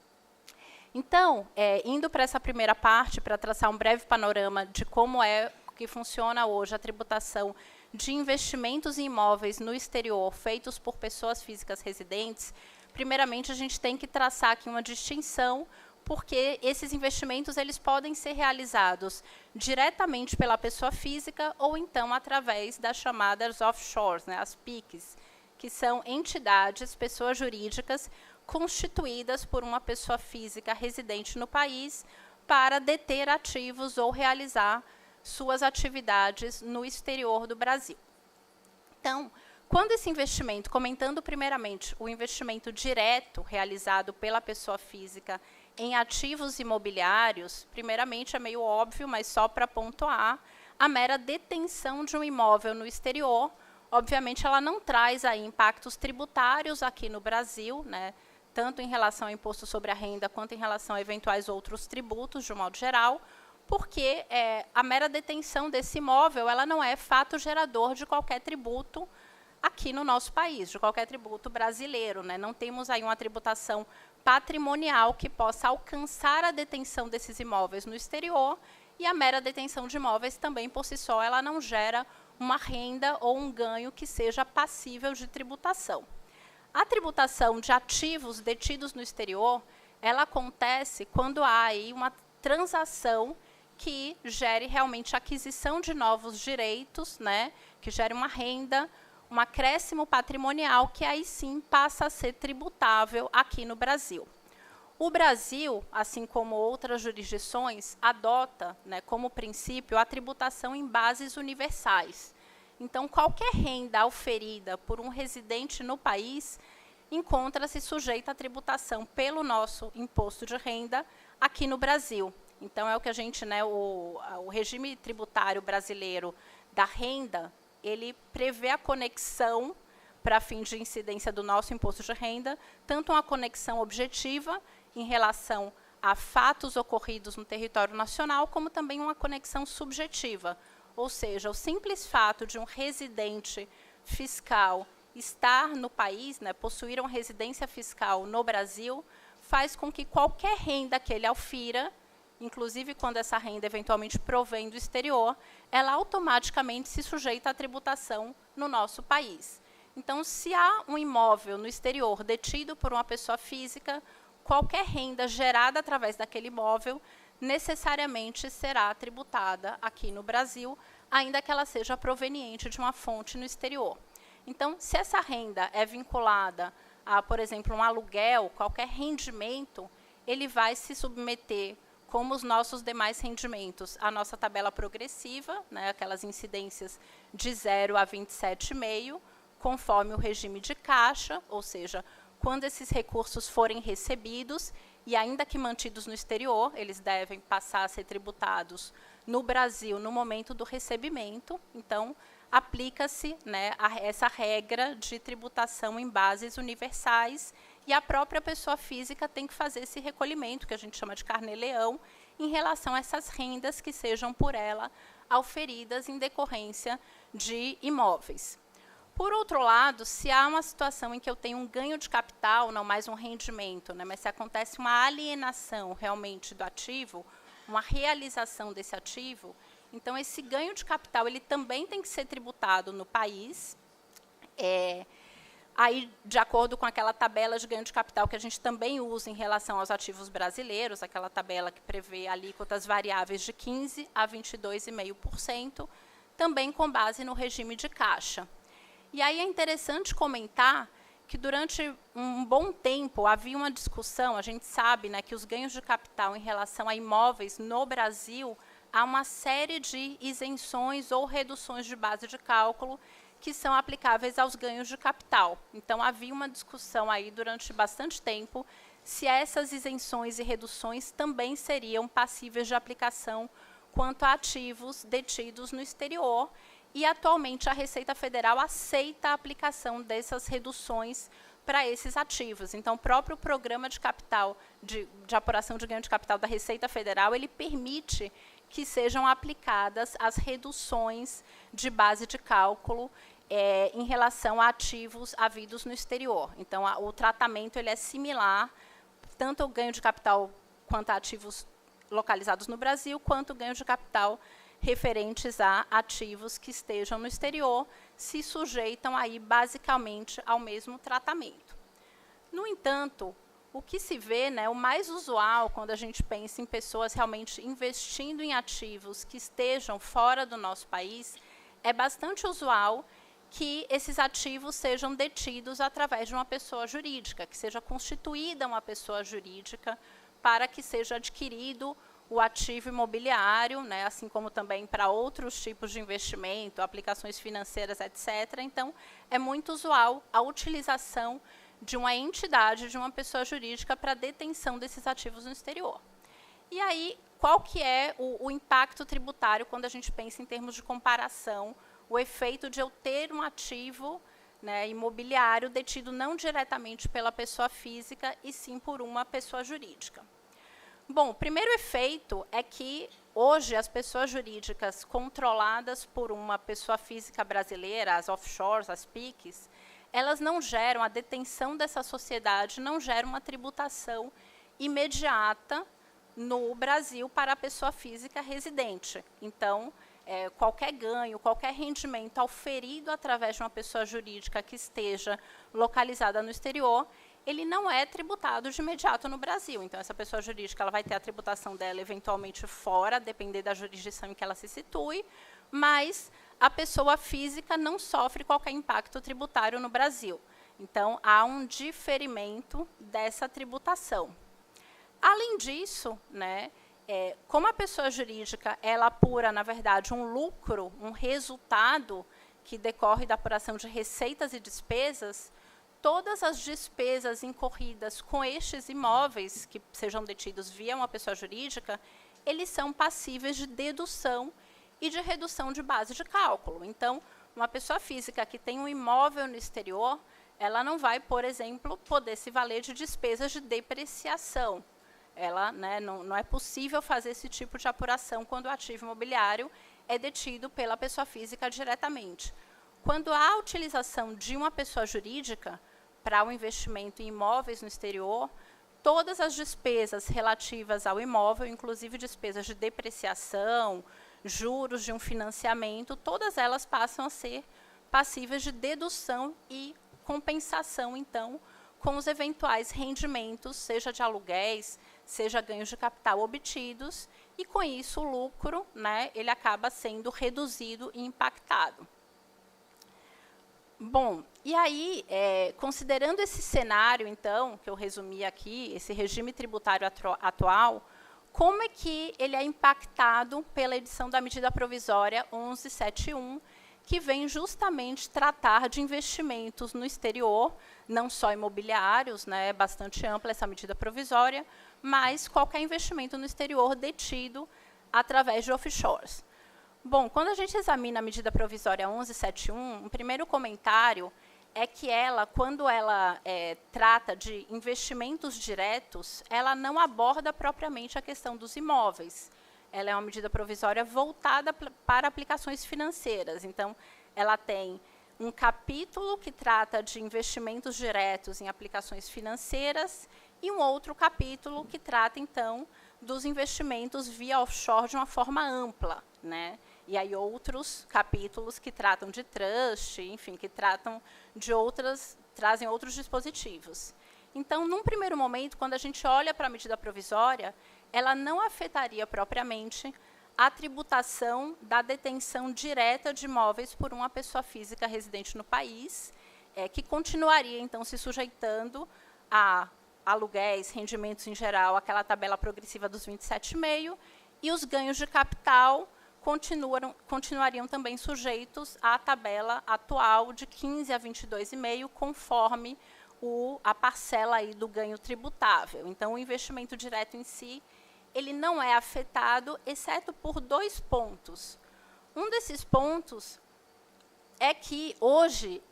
Então, indo para essa primeira parte, para traçar um breve panorama de como é que funciona hoje a tributação de investimentos em imóveis no exterior feitos por pessoas físicas residentes, primeiramente a gente tem que traçar aqui uma distinção, porque esses investimentos eles podem ser realizados diretamente pela pessoa física ou então através das chamadas offshores, né, as PICs, que são entidades, pessoas jurídicas, constituídas por uma pessoa física residente no país para deter ativos ou realizar suas atividades no exterior do Brasil. Então, quando esse investimento, comentando primeiramente o investimento direto realizado pela pessoa física em ativos imobiliários, primeiramente é meio óbvio, mas só para pontuar, a mera detenção de um imóvel no exterior, obviamente ela não traz aí impactos tributários aqui no Brasil, né, tanto em relação ao imposto sobre a renda, quanto em relação a eventuais outros tributos, de um modo geral, porque a mera detenção desse imóvel ela não é fato gerador de qualquer tributo aqui no nosso país, de qualquer tributo brasileiro, né? Não temos aí uma tributação patrimonial que possa alcançar a detenção desses imóveis no exterior, e a mera detenção de imóveis também, por si só, ela não gera uma renda ou um ganho que seja passível de tributação. A tributação de ativos detidos no exterior, ela acontece quando há aí uma transação que gere realmente a aquisição de novos direitos, né, que gere uma renda, um acréscimo patrimonial, que aí sim passa a ser tributável aqui no Brasil. O Brasil, assim como outras jurisdições, adota, né, como princípio a tributação em bases universais. Então, qualquer renda auferida por um residente no país encontra-se sujeita à tributação pelo nosso imposto de renda aqui no Brasil. Então, é o que a gente, né, o regime tributário brasileiro da renda, ele prevê a conexão, para fim de incidência do nosso imposto de renda, tanto uma conexão objetiva em relação a fatos ocorridos no território nacional, como também uma conexão subjetiva. Ou seja, o simples fato de um residente fiscal estar no país, né, possuir uma residência fiscal no Brasil, faz com que qualquer renda que ele aufira, inclusive quando essa renda eventualmente provém do exterior, ela automaticamente se sujeita à tributação no nosso país. Então, se há um imóvel no exterior detido por uma pessoa física, qualquer renda gerada através daquele imóvel necessariamente será tributada aqui no Brasil, ainda que ela seja proveniente de uma fonte no exterior. Então, se essa renda é vinculada a, por exemplo, um aluguel, qualquer rendimento, ele vai se submeter, como os nossos demais rendimentos, à nossa tabela progressiva, né, aquelas incidências de 0 a 27,5, conforme o regime de caixa, ou seja, quando esses recursos forem recebidos, e ainda que mantidos no exterior, eles devem passar a ser tributados no Brasil no momento do recebimento. Então, aplica-se, né, essa regra de tributação em bases universais, e a própria pessoa física tem que fazer esse recolhimento, que a gente chama de carnê-leão, em relação a essas rendas que sejam por ela auferidas em decorrência de imóveis. Por outro lado, se há uma situação em que eu tenho um ganho de capital, não mais um rendimento, né, mas se acontece uma alienação realmente do ativo, uma realização desse ativo, então esse ganho de capital ele também tem que ser tributado no país, aí, de acordo com aquela tabela de ganho de capital que a gente também usa em relação aos ativos brasileiros, aquela tabela que prevê alíquotas variáveis de 15% a 22,5%, também com base no regime de caixa. E aí é interessante comentar que durante um bom tempo havia uma discussão, a gente sabe, né, que os ganhos de capital em relação a imóveis no Brasil, há uma série de isenções ou reduções de base de cálculo que são aplicáveis aos ganhos de capital. Então, havia uma discussão aí durante bastante tempo se essas isenções e reduções também seriam passíveis de aplicação quanto a ativos detidos no exterior, e atualmente a Receita Federal aceita a aplicação dessas reduções para esses ativos. Então, o próprio programa de capital, de apuração de ganho de capital da Receita Federal, ele permite que sejam aplicadas as reduções de base de cálculo em relação a ativos havidos no exterior. Então, o tratamento ele é similar, tanto o ganho de capital quanto a ativos localizados no Brasil, quanto o ganho de capital referentes a ativos que estejam no exterior, se sujeitam aí basicamente ao mesmo tratamento. No entanto, o que se vê, né, o mais usual quando a gente pensa em pessoas realmente investindo em ativos que estejam fora do nosso país, é bastante usual que esses ativos sejam detidos através de uma pessoa jurídica, que seja constituída uma pessoa jurídica para que seja adquirido o ativo imobiliário, né, assim como também para outros tipos de investimento, aplicações financeiras, etc. Então, é muito usual a utilização de uma entidade, de uma pessoa jurídica para a detenção desses ativos no exterior. E aí, qual que é o impacto tributário quando a gente pensa em termos de comparação, o efeito de eu ter um ativo, né, imobiliário detido não diretamente pela pessoa física, e sim por uma pessoa jurídica? Bom, o primeiro efeito é que, hoje, as pessoas jurídicas controladas por uma pessoa física brasileira, as offshores, as PICs, elas não geram, a detenção dessa sociedade não gera uma tributação imediata no Brasil para a pessoa física residente. Então, qualquer ganho, qualquer rendimento auferido através de uma pessoa jurídica que esteja localizada no exterior, ele não é tributado de imediato no Brasil. Então, essa pessoa jurídica ela vai ter a tributação dela eventualmente fora, depender da jurisdição em que ela se situe, mas a pessoa física não sofre qualquer impacto tributário no Brasil. Então, há um diferimento dessa tributação. Além disso, né, como a pessoa jurídica ela apura, na verdade, um lucro, um resultado que decorre da apuração de receitas e despesas, todas as despesas incorridas com estes imóveis que sejam detidos via uma pessoa jurídica, eles são passíveis de dedução e de redução de base de cálculo. Então, uma pessoa física que tem um imóvel no exterior, ela não vai, por exemplo, poder se valer de despesas de depreciação. Ela, né, não é possível fazer esse tipo de apuração quando o ativo imobiliário é detido pela pessoa física diretamente. Quando há a utilização de uma pessoa jurídica para o investimento em imóveis no exterior, todas as despesas relativas ao imóvel, inclusive despesas de depreciação, juros de um financiamento, todas elas passam a ser passíveis de dedução e compensação, então, com os eventuais rendimentos, seja de aluguéis, seja ganhos de capital obtidos, e com isso o lucro, né, ele acaba sendo reduzido e impactado. Bom, e aí, considerando esse cenário, então, que eu resumi aqui, esse regime tributário atual, como é que ele é impactado pela edição da medida provisória 1171, que vem justamente tratar de investimentos no exterior, não só imobiliários, né, é bastante ampla essa medida provisória, mas qualquer investimento no exterior detido através de offshores. Bom, quando a gente examina a medida provisória 1171, um primeiro comentário é que ela, quando ela trata de investimentos diretos, ela não aborda propriamente a questão dos imóveis. Ela é uma medida provisória voltada para aplicações financeiras. Então, ela tem um capítulo que trata de investimentos diretos em aplicações financeiras e um outro capítulo que trata, então, dos investimentos via offshore de uma forma ampla, né? E aí outros capítulos que tratam de trust, enfim, que tratam de trazem outros dispositivos. Então, num primeiro momento, quando a gente olha para a medida provisória, ela não afetaria propriamente a tributação da detenção direta de imóveis por uma pessoa física residente no país, que continuaria, então, se sujeitando a aluguéis, rendimentos em geral, aquela tabela progressiva dos 27,5%, e os ganhos de capital continuariam também sujeitos à tabela atual de 15 a 22,5%, conforme a parcela aí do ganho tributável. Então, o investimento direto em si, ele não é afetado, exceto por 2 pontos. Um desses pontos é que, hoje,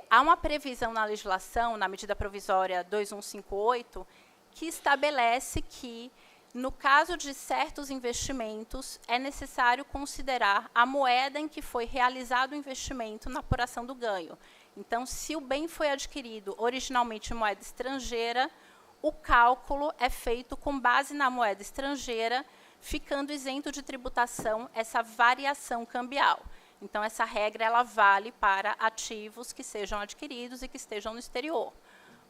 há uma previsão na legislação, na medida provisória 2158, que estabelece que, no caso de certos investimentos, é necessário considerar a moeda em que foi realizado o investimento na apuração do ganho. Então, se o bem foi adquirido originalmente em moeda estrangeira, o cálculo é feito com base na moeda estrangeira, ficando isento de tributação essa variação cambial. Então, essa regra ela vale para ativos que sejam adquiridos e que estejam no exterior.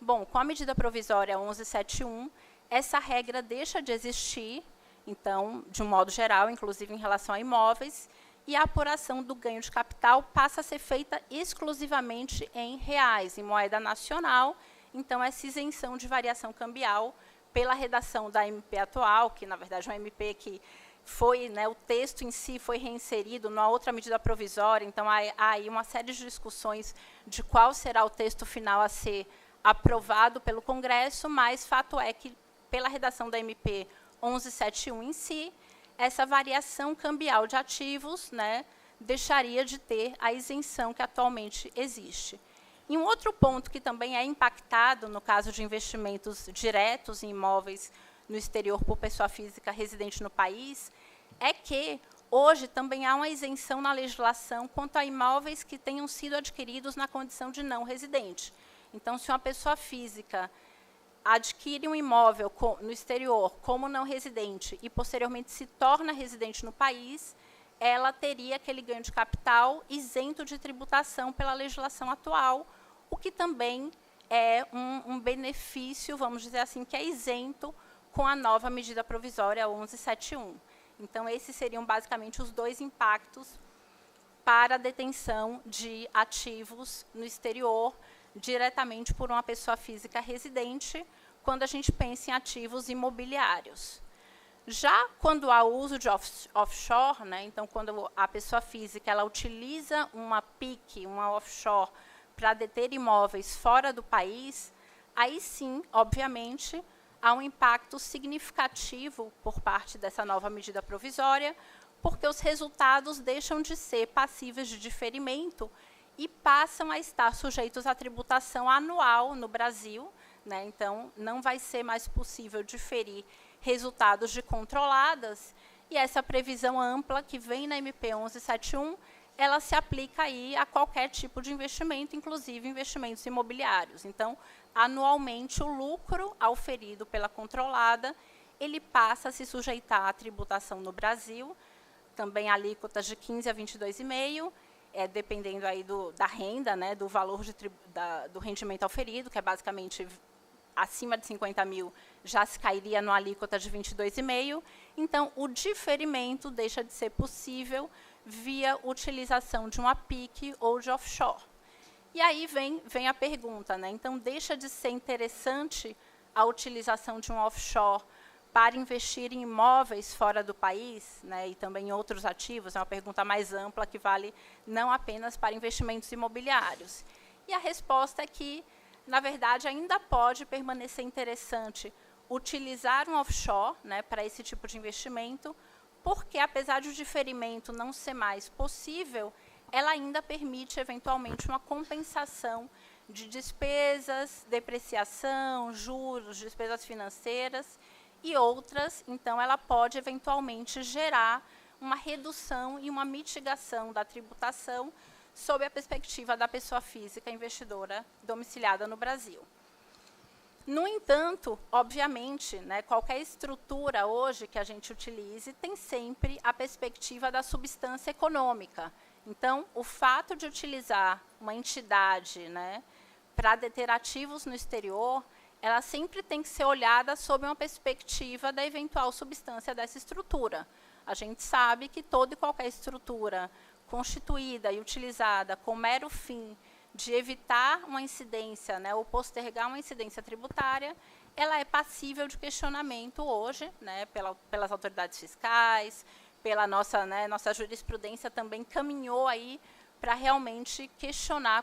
Bom, com a medida provisória 1171, essa regra deixa de existir, então, de um modo geral, inclusive em relação a imóveis, e a apuração do ganho de capital passa a ser feita exclusivamente em reais, em moeda nacional. Então, essa isenção de variação cambial, pela redação da MP atual, que, na verdade, é uma MP que foi, né, o texto em si foi reinserido numa outra medida provisória, então há aí uma série de discussões de qual será o texto final a ser aprovado pelo Congresso, mas fato é que, pela redação da MP 1171 em si, essa variação cambial de ativos, né, deixaria de ter a isenção que atualmente existe. E um outro ponto que também é impactado, no caso de investimentos diretos em imóveis no exterior por pessoa física residente no país, é que hoje também há uma isenção na legislação quanto a imóveis que tenham sido adquiridos na condição de não residente. Então, se uma pessoa física adquire um imóvel no exterior como não residente e, posteriormente, se torna residente no país, ela teria aquele ganho de capital isento de tributação pela legislação atual, o que também é um benefício, vamos dizer assim, que é isento com a nova medida provisória 1171. Então, esses seriam basicamente os 2 impactos para a detenção de ativos no exterior, diretamente por uma pessoa física residente, quando a gente pensa em ativos imobiliários. Já quando há uso de offshore, né, então, quando a pessoa física ela utiliza uma PIC, uma offshore, para deter imóveis fora do país, aí sim, obviamente, há um impacto significativo por parte dessa nova medida provisória, porque os resultados deixam de ser passíveis de diferimento e passam a estar sujeitos à tributação anual no Brasil, né? Então, não vai ser mais possível diferir resultados de controladas, e essa previsão ampla que vem na MP 1171, ela se aplica aí a qualquer tipo de investimento, inclusive investimentos imobiliários. Então, anualmente, o lucro auferido pela controlada, ele passa a se sujeitar à tributação no Brasil, também alíquotas de 15 a 22,5%, dependendo aí da renda, né, do valor do rendimento auferido, que é basicamente acima de 50 mil, já se cairia no alíquota de 22,5%. Então, o diferimento deixa de ser possível via utilização de uma PIC ou de offshore. E aí vem a pergunta, né? Então, deixa de ser interessante a utilização de um offshore para investir em imóveis fora do país, né, e também em outros ativos? É uma pergunta mais ampla que vale não apenas para investimentos imobiliários. E a resposta é que, na verdade, ainda pode permanecer interessante utilizar um offshore, né, para esse tipo de investimento, porque, apesar de o diferimento não ser mais possível, ela ainda permite, eventualmente, uma compensação de despesas, depreciação, juros, despesas financeiras e outras. Então, ela pode, eventualmente, gerar uma redução e uma mitigação da tributação sob a perspectiva da pessoa física investidora domiciliada no Brasil. No entanto, obviamente, né, qualquer estrutura hoje que a gente utilize tem sempre a perspectiva da substância econômica. Então, o fato de utilizar uma entidade, né, para deter ativos no exterior, ela sempre tem que ser olhada sob uma perspectiva da eventual substância dessa estrutura. A gente sabe que toda e qualquer estrutura constituída e utilizada com mero fim de evitar uma incidência, né, ou postergar uma incidência tributária, ela é passível de questionamento hoje, né, pelas autoridades fiscais, pela nossa, né, nossa jurisprudência também caminhou aí para realmente questionar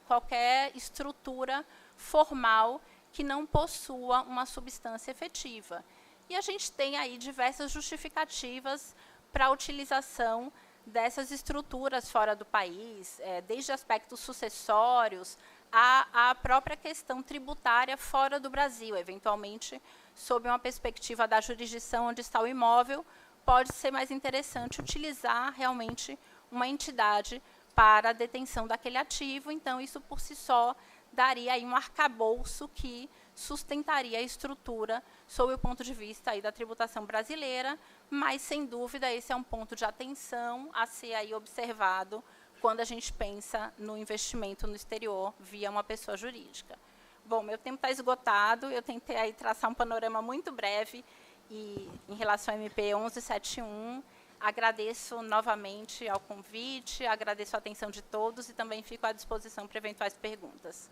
qualquer estrutura formal que não possua uma substância efetiva. E a gente tem aí diversas justificativas para a utilização dessas estruturas fora do país, desde aspectos sucessórios à própria questão tributária fora do Brasil. Eventualmente, sob uma perspectiva da jurisdição onde está o imóvel, pode ser mais interessante utilizar realmente uma entidade para a detenção daquele ativo. Então, isso por si só daria aí um arcabouço que sustentaria a estrutura sob o ponto de vista aí da tributação brasileira, mas, sem dúvida, esse é um ponto de atenção a ser aí observado quando a gente pensa no investimento no exterior via uma pessoa jurídica. Bom, meu tempo está esgotado, eu tentei aí traçar um panorama muito breve e, em relação ao MP 1171, agradeço novamente ao convite, agradeço a atenção de todos e também fico à disposição para eventuais perguntas.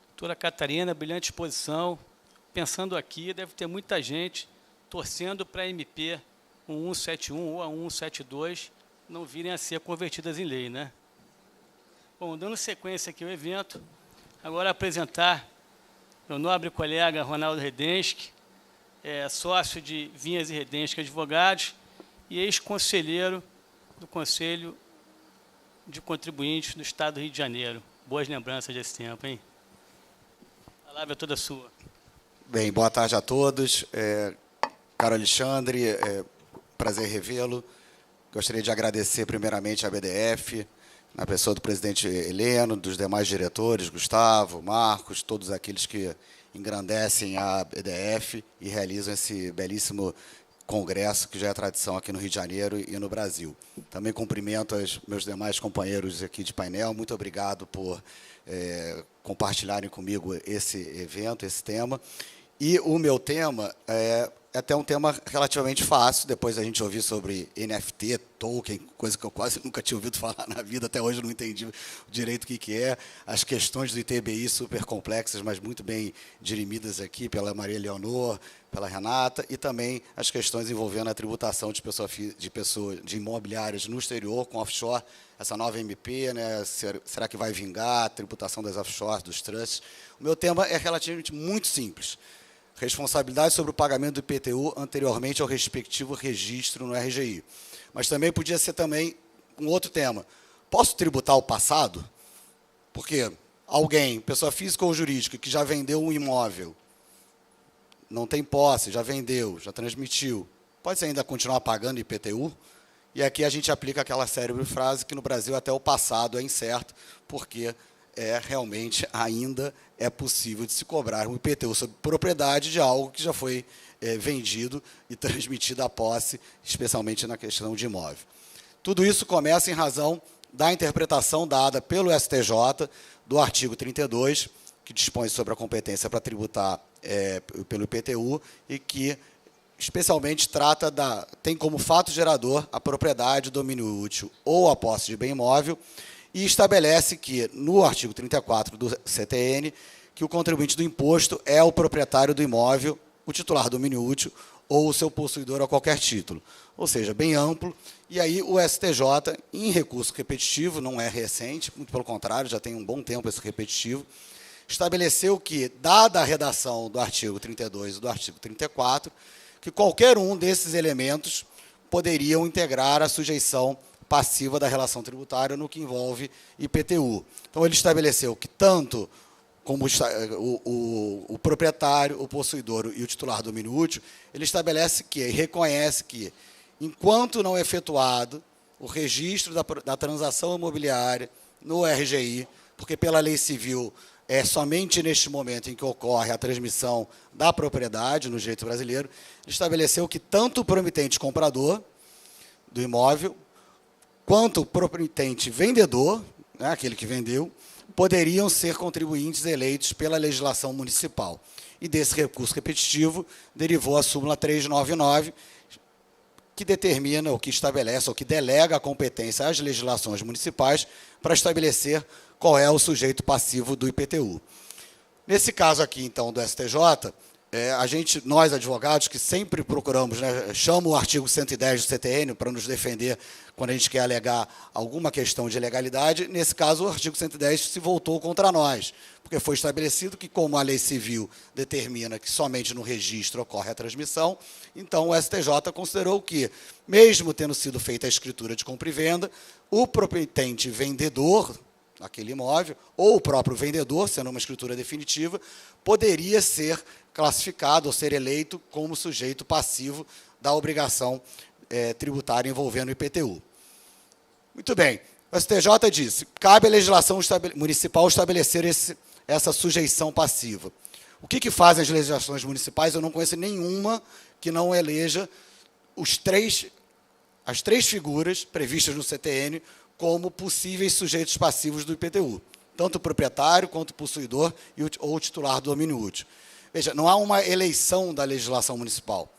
Doutora Catarina, brilhante exposição. Pensando aqui, deve ter muita gente torcendo para a MP 1171 ou a 1172 não virem a ser convertidas em lei, né? Bom, dando sequência aqui ao evento, agora apresentar meu nobre colega Ronaldo Redensky, sócio de Vinhas e Redensky Advogados e ex-conselheiro do Conselho de Contribuintes do Estado do Rio de Janeiro. Boas lembranças desse tempo, hein? A palavra é toda sua. Bem, boa tarde a todos. Caro Alexandre, prazer revê-lo. Gostaria de agradecer primeiramente à BDF, na pessoa do presidente Heleno, dos demais diretores, Gustavo, Marcos, todos aqueles que engrandecem a BDF e realizam esse belíssimo congresso, que já é tradição aqui no Rio de Janeiro e no Brasil. Também cumprimento os meus demais companheiros aqui de painel. Muito obrigado por compartilharem comigo esse evento, esse tema. E o meu tema é até um tema relativamente fácil, depois a gente ouvir sobre NFT, token, coisa que eu quase nunca tinha ouvido falar na vida, até hoje eu não entendi direito o que é, as questões do ITBI super complexas, mas muito bem dirimidas aqui pela Maria Leonor, pela Renata, e também as questões envolvendo a tributação de imobiliárias no exterior, com offshore, essa nova MP, né, será que vai vingar a tributação das offshores, dos trusts? O meu tema é relativamente muito simples. Responsabilidade sobre o pagamento do IPTU anteriormente ao respectivo registro no RGI. Mas também podia ser também um outro tema. Posso tributar o passado? Porque alguém, pessoa física ou jurídica, que já vendeu um imóvel, não tem posse, já vendeu, já transmitiu, pode ainda continuar pagando IPTU? E aqui a gente aplica aquela célebre frase que no Brasil até o passado é incerto, porque realmente ainda é possível de se cobrar um IPTU sobre propriedade de algo que já foi vendido e transmitido à posse, especialmente na questão de imóvel. Tudo isso começa em razão da interpretação dada pelo STJ do artigo 32, que dispõe sobre a competência para tributar pelo IPTU e que especialmente tem como fato gerador a propriedade, domínio útil ou a posse de bem imóvel, e estabelece que, no artigo 34 do CTN, que o contribuinte do imposto é o proprietário do imóvel, o titular do domínio útil ou o seu possuidor a qualquer título. Ou seja, bem amplo. E aí o STJ, em recurso repetitivo, não é recente, muito pelo contrário, já tem um bom tempo esse repetitivo, estabeleceu que, dada a redação do artigo 32 e do artigo 34, que qualquer um desses elementos poderiam integrar a sujeição passiva da relação tributária no que envolve IPTU. Então, ele estabeleceu que tanto como o proprietário, o possuidor e o titular do domínio útil, ele estabelece que, e reconhece que, enquanto não efetuado o registro da transação imobiliária no RGI, porque pela lei civil é somente neste momento em que ocorre a transmissão da propriedade no direito brasileiro, ele estabeleceu que tanto o promitente comprador do imóvel, quanto o promitente vendedor, né, aquele que vendeu, poderiam ser contribuintes eleitos pela legislação municipal. E desse recurso repetitivo derivou a súmula 399, que determina, ou que estabelece, ou que delega a competência às legislações municipais para estabelecer qual é o sujeito passivo do IPTU. Nesse caso aqui, então, do STJ, nós, advogados, que sempre procuramos, né, chama o artigo 110 do CTN para nos defender quando a gente quer alegar alguma questão de ilegalidade. Nesse caso, o artigo 110 se voltou contra nós, porque foi estabelecido que, como a lei civil determina que somente no registro ocorre a transmissão, então o STJ considerou que, mesmo tendo sido feita a escritura de compra e venda, o promitente vendedor aquele imóvel, ou o próprio vendedor, sendo uma escritura definitiva, poderia ser classificado ou ser eleito como sujeito passivo da obrigação tributária envolvendo o IPTU. Muito bem. O STJ disse, cabe à legislação municipal estabelecer essa sujeição passiva. O que fazem as legislações municipais? Eu não conheço nenhuma que não eleja as três figuras previstas no CTN como possíveis sujeitos passivos do IPTU, tanto o proprietário quanto o possuidor ou o titular do domínio útil. Veja, não há uma eleição da legislação municipal.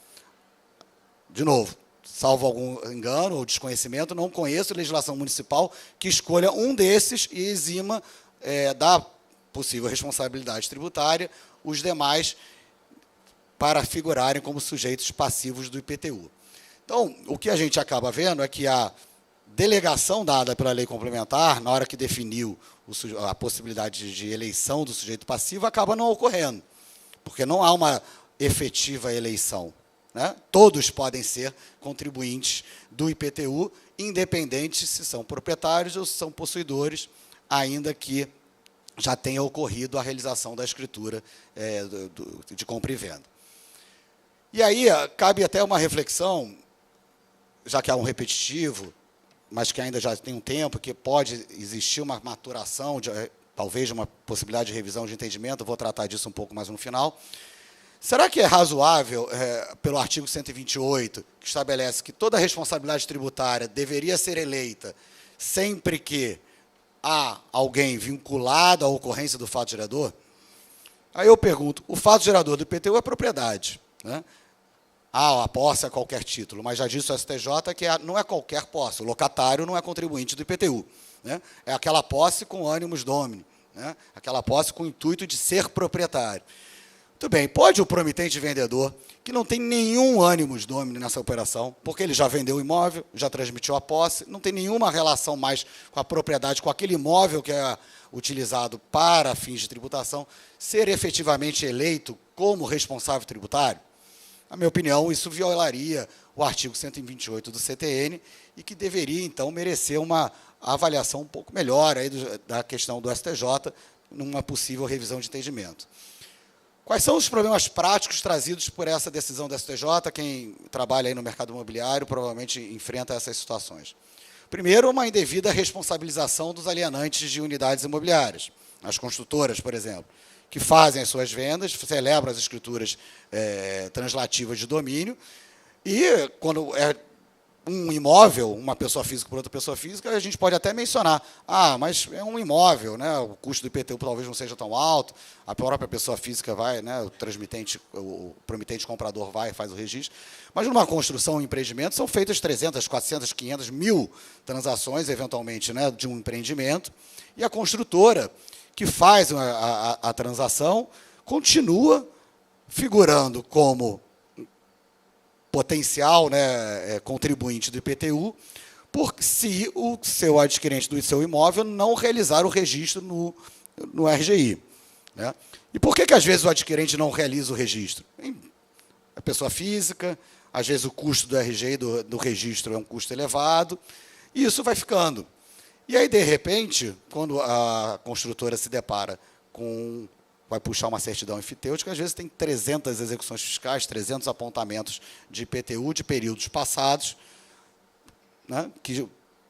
De novo, salvo algum engano ou desconhecimento, não conheço legislação municipal que escolha um desses e exima da possível responsabilidade tributária os demais para figurarem como sujeitos passivos do IPTU. Então, o que a gente acaba vendo é que a delegação dada pela lei complementar, na hora que definiu a possibilidade de eleição do sujeito passivo, acaba não ocorrendo, porque não há uma efetiva eleição, né? Todos podem ser contribuintes do IPTU, independente se são proprietários ou se são possuidores, ainda que já tenha ocorrido a realização da escritura de compra e venda. E aí cabe até uma reflexão, já que há um repetitivo, mas que ainda já tem um tempo, que pode existir uma maturação, talvez uma possibilidade de revisão de entendimento, vou tratar disso um pouco mais no final. Será que é razoável, pelo artigo 128, que estabelece que toda responsabilidade tributária deveria ser eleita sempre que há alguém vinculado à ocorrência do fato gerador? Aí eu pergunto, o fato gerador do IPTU é propriedade, né? A posse a qualquer título, mas já disse o STJ que não é qualquer posse, o locatário não é contribuinte do IPTU, né? É aquela posse com ânimos domini, né? Aquela posse com o intuito de ser proprietário. Muito bem, pode o promitente vendedor, que não tem nenhum ânimos domini nessa operação, porque ele já vendeu o imóvel, já transmitiu a posse, não tem nenhuma relação mais com a propriedade, com aquele imóvel que é utilizado para fins de tributação, ser efetivamente eleito como responsável tributário? Na minha opinião, isso violaria o artigo 128 do CTN e que deveria, então, merecer uma avaliação um pouco melhor aí da questão do STJ numa possível revisão de entendimento. Quais são os problemas práticos trazidos por essa decisão do STJ? Quem trabalha aí no mercado imobiliário provavelmente enfrenta essas situações. Primeiro, uma indevida responsabilização dos alienantes de unidades imobiliárias, as construtoras, por exemplo, que fazem as suas vendas, celebram as escrituras translativas de domínio, e quando é um imóvel, uma pessoa física por outra pessoa física, a gente pode até mencionar, mas é um imóvel, né, o custo do IPTU talvez não seja tão alto, a própria pessoa física vai, né, o promitente comprador vai e faz o registro, mas numa construção, um empreendimento, são feitas 300, 400, 500, 1000 transações, eventualmente, né, de um empreendimento, e a construtora que faz a transação continua figurando como potencial, né, contribuinte do IPTU, se o seu adquirente do seu imóvel não realizar o registro no RGI, né? E por que às vezes o adquirente não realiza o registro? A pessoa física, às vezes o custo do RGI, do registro, é um custo elevado, e isso vai ficando. E aí, de repente, quando a construtora se depara vai puxar uma certidão enfitêutica, às vezes tem 300 execuções fiscais, 300 apontamentos de IPTU de períodos passados, né,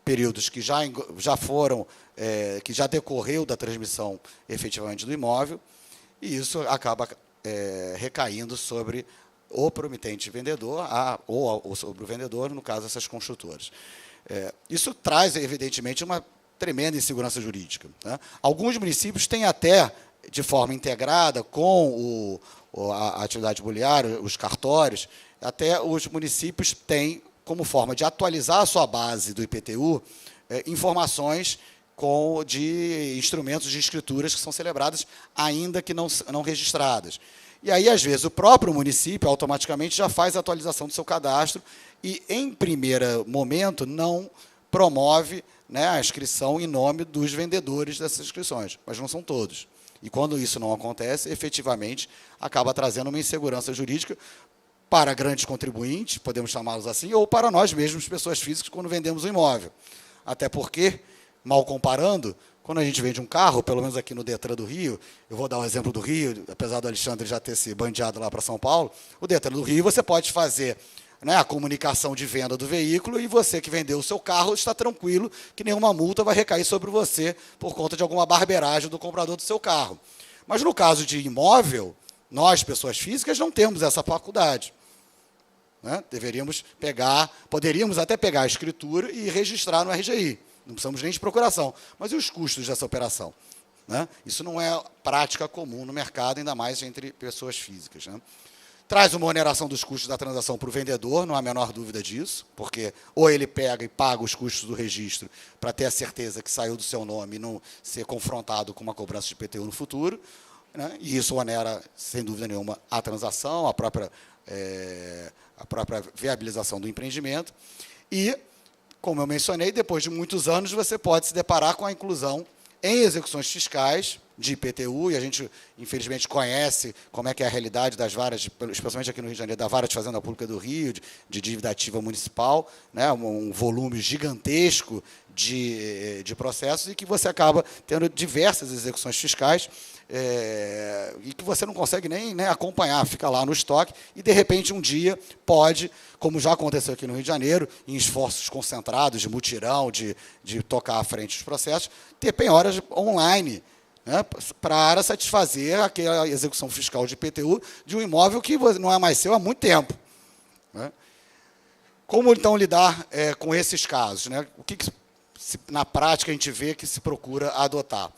períodos que já foram, que já decorreu da transmissão efetivamente do imóvel, e isso acaba recaindo sobre o promitente vendedor, ou sobre o vendedor, no caso, essas construtoras. Isso traz, evidentemente, uma tremenda insegurança jurídica, né? Alguns municípios têm até, de forma integrada com a atividade imobiliária, os cartórios, até os municípios têm como forma de atualizar a sua base do IPTU, informações de instrumentos de escrituras que são celebradas, ainda que não registradas. E aí, às vezes, o próprio município automaticamente já faz a atualização do seu cadastro e, em primeiro momento, não promove, né, a inscrição em nome dos vendedores dessas inscrições, mas não são todos. E, quando isso não acontece, efetivamente, acaba trazendo uma insegurança jurídica para grandes contribuintes, podemos chamá-los assim, ou para nós mesmos, pessoas físicas, quando vendemos um imóvel. Até porque, mal comparando, quando a gente vende um carro, pelo menos aqui no Detran do Rio, eu vou dar o exemplo do Rio, apesar do Alexandre já ter se bandeado lá para São Paulo, o Detran do Rio você pode fazer, né, a comunicação de venda do veículo e você que vendeu o seu carro está tranquilo que nenhuma multa vai recair sobre você por conta de alguma barbeiragem do comprador do seu carro. Mas no caso de imóvel, nós, pessoas físicas, não temos essa faculdade. Né? Poderíamos até pegar a escritura e registrar no RGI. Não precisamos nem de procuração. Mas e os custos dessa operação? Né? Isso não é prática comum no mercado, ainda mais entre pessoas físicas. Né? Traz uma oneração dos custos da transação para o vendedor, não há a menor dúvida disso, porque ou ele pega e paga os custos do registro para ter a certeza que saiu do seu nome e não ser confrontado com uma cobrança de IPTU no futuro, né? E isso onera, sem dúvida nenhuma, a transação, a própria viabilização do empreendimento. E, como eu mencionei, depois de muitos anos, você pode se deparar com a inclusão em execuções fiscais de IPTU, e a gente, infelizmente, conhece como é que é a realidade das varas, especialmente aqui no Rio de Janeiro, da Vara de Fazenda Pública do Rio, de dívida ativa municipal, né, um volume gigantesco de processos, e que você acaba tendo diversas execuções fiscais, e que você não consegue nem, né, acompanhar, fica lá no estoque, e, de repente, um dia pode, como já aconteceu aqui no Rio de Janeiro, em esforços concentrados, de mutirão, de tocar à frente os processos, ter penhoras online, né, para satisfazer aquela execução fiscal de IPTU de um imóvel que não é mais seu há muito tempo. Né? Como, então, lidar com esses casos? Né? O que na prática, a gente vê que se procura adotar?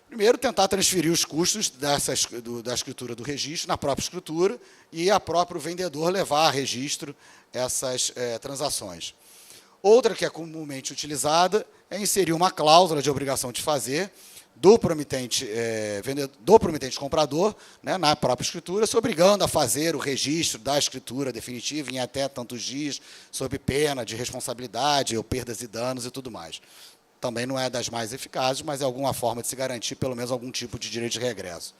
Primeiro, tentar transferir os custos da escritura do registro na própria escritura e a próprio vendedor levar a registro essas transações. Outra que é comumente utilizada é inserir uma cláusula de obrigação de fazer do promitente comprador, né, na própria escritura, se obrigando a fazer o registro da escritura definitiva em até tantos dias, sob pena de responsabilidade ou perdas e danos e tudo mais. Também não é das mais eficazes, mas é alguma forma de se garantir pelo menos algum tipo de direito de regresso.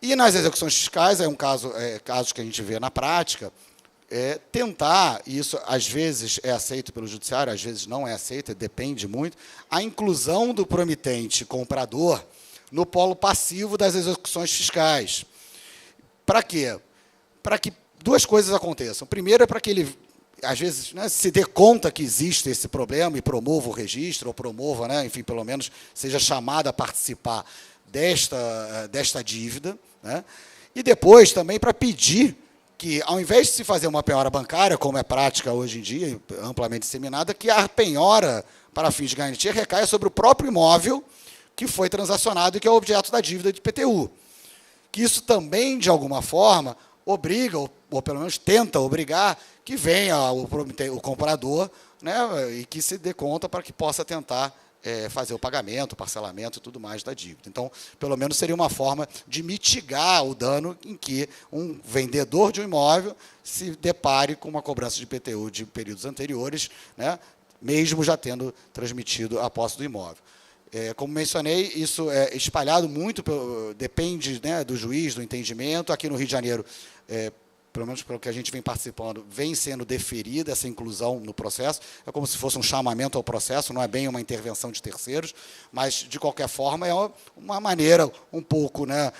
E nas execuções fiscais, casos que a gente vê na prática, tentar, e isso às vezes é aceito pelo judiciário, às vezes não é aceito, depende muito, a inclusão do promitente comprador no polo passivo das execuções fiscais. Para quê? Para que duas coisas aconteçam. Primeiro é para que ele, às vezes, né, se dê conta que existe esse problema e promova o registro, ou promova, né, enfim, pelo menos seja chamado a participar desta dívida, né, e depois também para pedir que, ao invés de se fazer uma penhora bancária, como é prática hoje em dia, amplamente disseminada, que a penhora, para fins de garantia, recaia sobre o próprio imóvel que foi transacionado e que é objeto da dívida de IPTU. Que isso também, de alguma forma, obriga, ou pelo menos tenta obrigar, que venha o comprador, né, e que se dê conta para que possa tentar fazer o pagamento, o parcelamento e tudo mais da dívida. Então, pelo menos seria uma forma de mitigar o dano em que um vendedor de um imóvel se depare com uma cobrança de IPTU de períodos anteriores, né, mesmo já tendo transmitido a posse do imóvel. Como mencionei, isso é espalhado muito, depende, né, do juiz, do entendimento. Aqui no Rio de Janeiro, pelo menos pelo que a gente vem participando, vem sendo deferida essa inclusão no processo. É como se fosse um chamamento ao processo, não é bem uma intervenção de terceiros, mas, de qualquer forma, é uma maneira um pouco, né,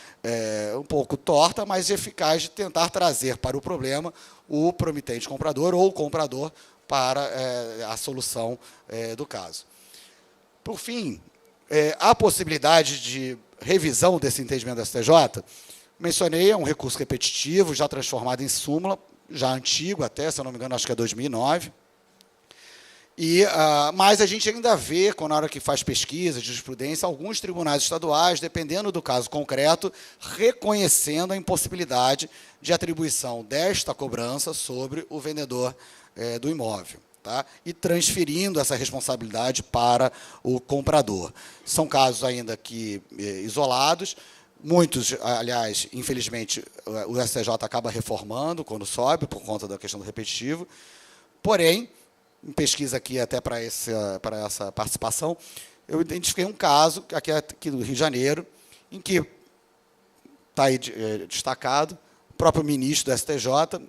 um pouco torta, mas eficaz de tentar trazer para o problema o promitente comprador ou o comprador para a solução do caso. Por fim, a possibilidade de revisão desse entendimento da STJ, mencionei, é um recurso repetitivo, já transformado em súmula, já antigo até, se eu não me engano, acho que é 2009. Mas a gente ainda vê, na hora que faz pesquisa de jurisprudência, alguns tribunais estaduais, dependendo do caso concreto, reconhecendo a impossibilidade de atribuição desta cobrança sobre o vendedor do imóvel, tá? E transferindo essa responsabilidade para o comprador. São casos ainda que isolados, muitos, aliás, infelizmente, o STJ acaba reformando quando sobe, por conta da questão do repetitivo. Porém, em pesquisa aqui até para essa participação, eu identifiquei um caso, aqui do Rio de Janeiro, em que está aí destacado, o próprio ministro do STJ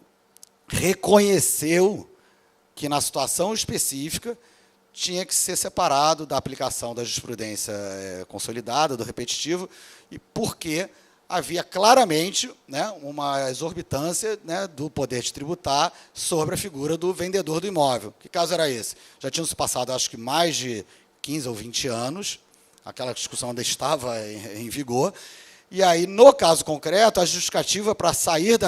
reconheceu que, na situação específica, tinha que ser separado da aplicação da jurisprudência consolidada, do repetitivo, e porque havia claramente, né, uma exorbitância, né, do poder de tributar sobre a figura do vendedor do imóvel. Que caso era esse? Já tinham se passado, acho que, mais de 15 ou 20 anos, aquela discussão ainda estava em vigor, e aí, no caso concreto, a justificativa para sair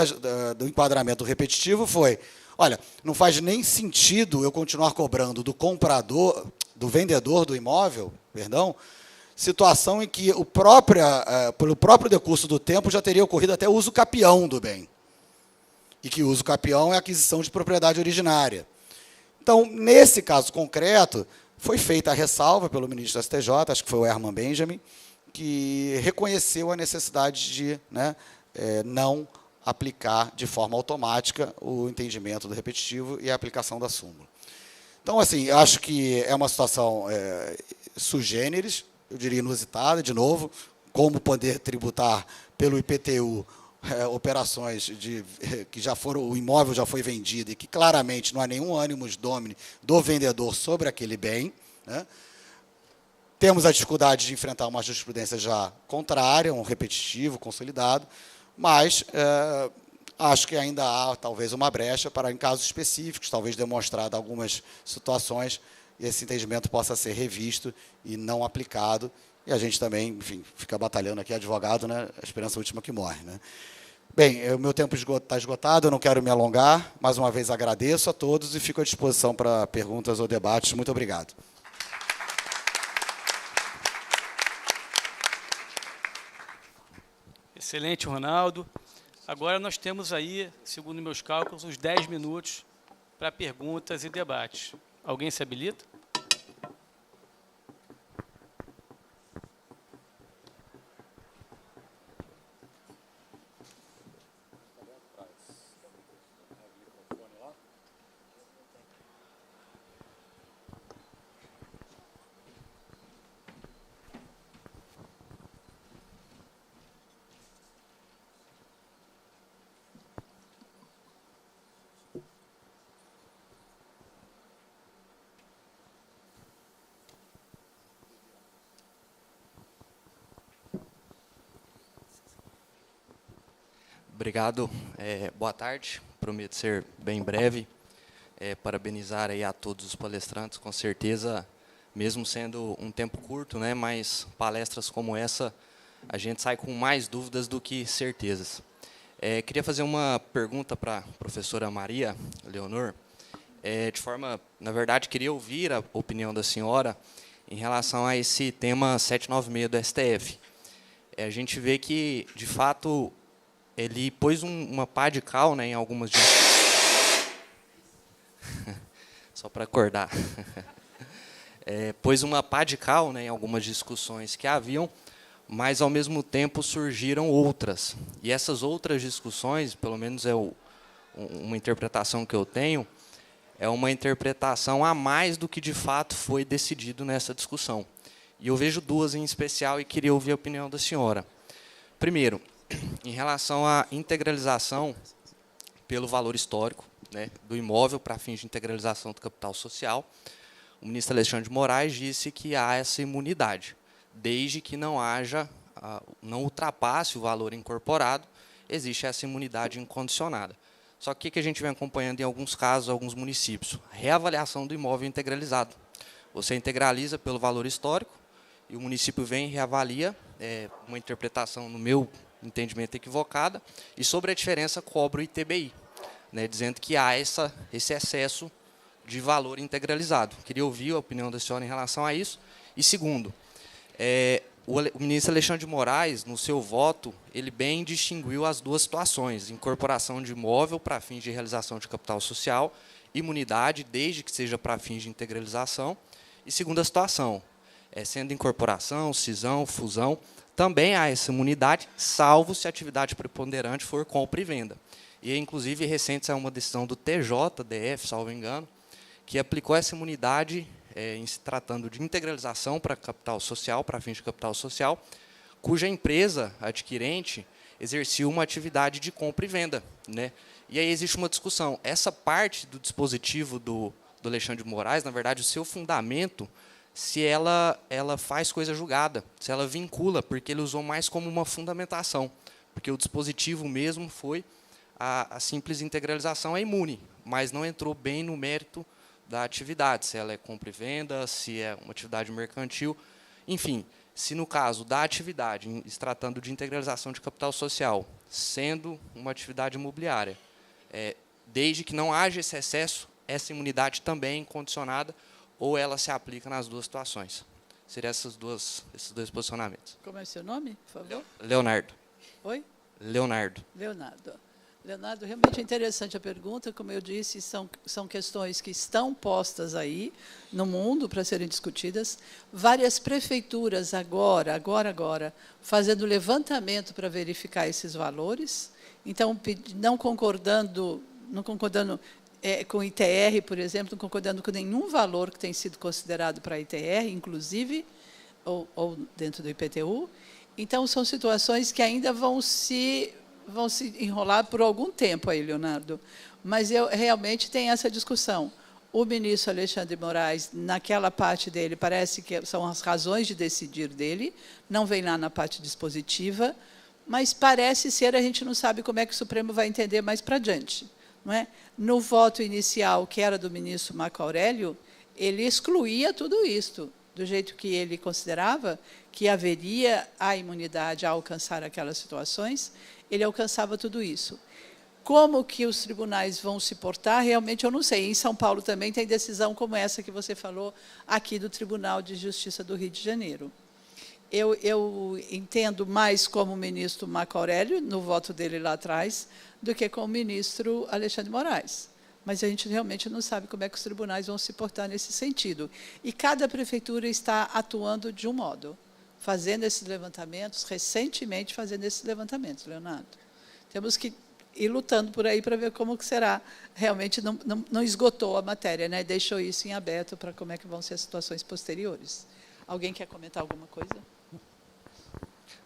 do enquadramento repetitivo foi: olha, não faz nem sentido eu continuar cobrando do comprador, do vendedor do imóvel, perdão, situação em que pelo próprio decurso do tempo já teria ocorrido até o uso capião do bem. E que o uso capião é a aquisição de propriedade originária. Então, nesse caso concreto, foi feita a ressalva pelo ministro do STJ, acho que foi o Herman Benjamin, que reconheceu a necessidade de, né, não aplicar de forma automática o entendimento do repetitivo e a aplicação da súmula. Então, assim, eu acho que é uma situação sui generis, eu diria inusitada, de novo, como poder tributar pelo IPTU operações que já foram, o imóvel já foi vendido e que claramente não há nenhum animus domini do vendedor sobre aquele bem, né? Temos a dificuldade de enfrentar uma jurisprudência já contrária, um repetitivo, consolidado, mas acho que ainda há, talvez, uma brecha para, em casos específicos, talvez demonstrado algumas situações, esse entendimento possa ser revisto e não aplicado. E a gente também, enfim, fica batalhando aqui, advogado, né? A esperança última que morre, né? Bem, o meu tempo está esgotado, eu não quero me alongar. Mais uma vez, agradeço a todos e fico à disposição para perguntas ou debates. Muito obrigado. Excelente, Ronaldo. Agora nós temos aí, segundo meus cálculos, uns 10 minutos para perguntas e debates. Alguém se habilita? Obrigado. Boa tarde. Prometo ser bem breve. Parabenizar aí a todos os palestrantes. Com certeza, mesmo sendo um tempo curto, né, mas palestras como essa, a gente sai com mais dúvidas do que certezas. Queria fazer uma pergunta para a professora Maria Leonor. Na verdade, queria ouvir a opinião da senhora em relação a esse tema 796 do STF. A gente vê que, de fato, ele pôs uma pá de cal, né, em algumas... Só para acordar. Pôs uma pá de cal, né, em algumas discussões que haviam, mas, ao mesmo tempo, surgiram outras. E essas outras discussões, pelo menos uma interpretação que eu tenho, é uma interpretação a mais do que, de fato, foi decidido nessa discussão. E eu vejo duas em especial e queria ouvir a opinião da senhora. Primeiro, em relação à integralização pelo valor histórico, né, do imóvel para fins de integralização do capital social, o ministro Alexandre de Moraes disse que há essa imunidade, desde que não ultrapasse o valor incorporado, existe essa imunidade incondicionada. Só que o que a gente vem acompanhando em alguns casos, alguns municípios? Reavaliação do imóvel integralizado. Você integraliza pelo valor histórico e o município vem e reavalia, uma interpretação, no meu entendimento, equivocada, e sobre a diferença cobra o ITBI, né, dizendo que há esse excesso de valor integralizado. Queria ouvir a opinião da senhora em relação a isso. E segundo, o ministro Alexandre de Moraes, no seu voto, ele bem distinguiu as duas situações, incorporação de imóvel para fins de realização de capital social imunidade, desde que seja para fins de integralização. E segunda situação, sendo incorporação, cisão, fusão, também há essa imunidade, salvo se a atividade preponderante for compra e venda. E, inclusive, recente saiu uma decisão do TJDF, salvo engano, que aplicou essa imunidade em se tratando de integralização para capital social, para fins de capital social, cuja empresa adquirente exercia uma atividade de compra e venda, né? E aí existe uma discussão. Essa parte do dispositivo do Alexandre de Moraes, na verdade, o seu fundamento, se ela faz coisa julgada, se ela vincula, porque ele usou mais como uma fundamentação, porque o dispositivo mesmo foi a simples integralização, é imune, mas não entrou bem no mérito da atividade, se ela é compra e venda, se é uma atividade mercantil, enfim, se no caso da atividade, se tratando de integralização de capital social, sendo uma atividade imobiliária, desde que não haja esse excesso, essa imunidade também é condicionada, ou ela se aplica nas duas situações. Seriam esses dois posicionamentos. Como é o seu nome, por favor? Leonardo. Oi? Leonardo. Leonardo, realmente é interessante a pergunta. Como eu disse, são questões que estão postas aí no mundo para serem discutidas. Várias prefeituras agora, fazendo levantamento para verificar esses valores. Então, não concordando com o ITR, por exemplo, não concordando com nenhum valor que tem sido considerado para a ITR, inclusive, ou dentro do IPTU. Então, são situações que ainda vão se enrolar por algum tempo aí, Leonardo. Mas eu realmente tenho essa discussão. O ministro Alexandre de Moraes, naquela parte dele, parece que são as razões de decidir dele, não vem lá na parte dispositiva, mas parece ser, a gente não sabe como é que o Supremo vai entender mais para adiante. Não é? No voto inicial, que era do ministro Marco Aurélio, ele excluía tudo isto, do jeito que ele considerava que haveria a imunidade a alcançar aquelas situações, ele alcançava tudo isso. Como que os tribunais vão se portar, realmente eu não sei. Em São Paulo também tem decisão como essa que você falou, aqui do Tribunal de Justiça do Rio de Janeiro. Eu entendo mais como o ministro Marco Aurélio, no voto dele lá atrás, do que com o ministro Alexandre de Moraes. Mas a gente realmente não sabe como é que os tribunais vão se portar nesse sentido. E cada prefeitura está atuando de um modo, fazendo esses levantamentos, recentemente fazendo esses levantamentos, Leonardo. Temos que ir lutando por aí para ver como que será. Realmente não esgotou a matéria, né? Deixou isso em aberto para como é que vão ser as situações posteriores. Alguém quer comentar alguma coisa?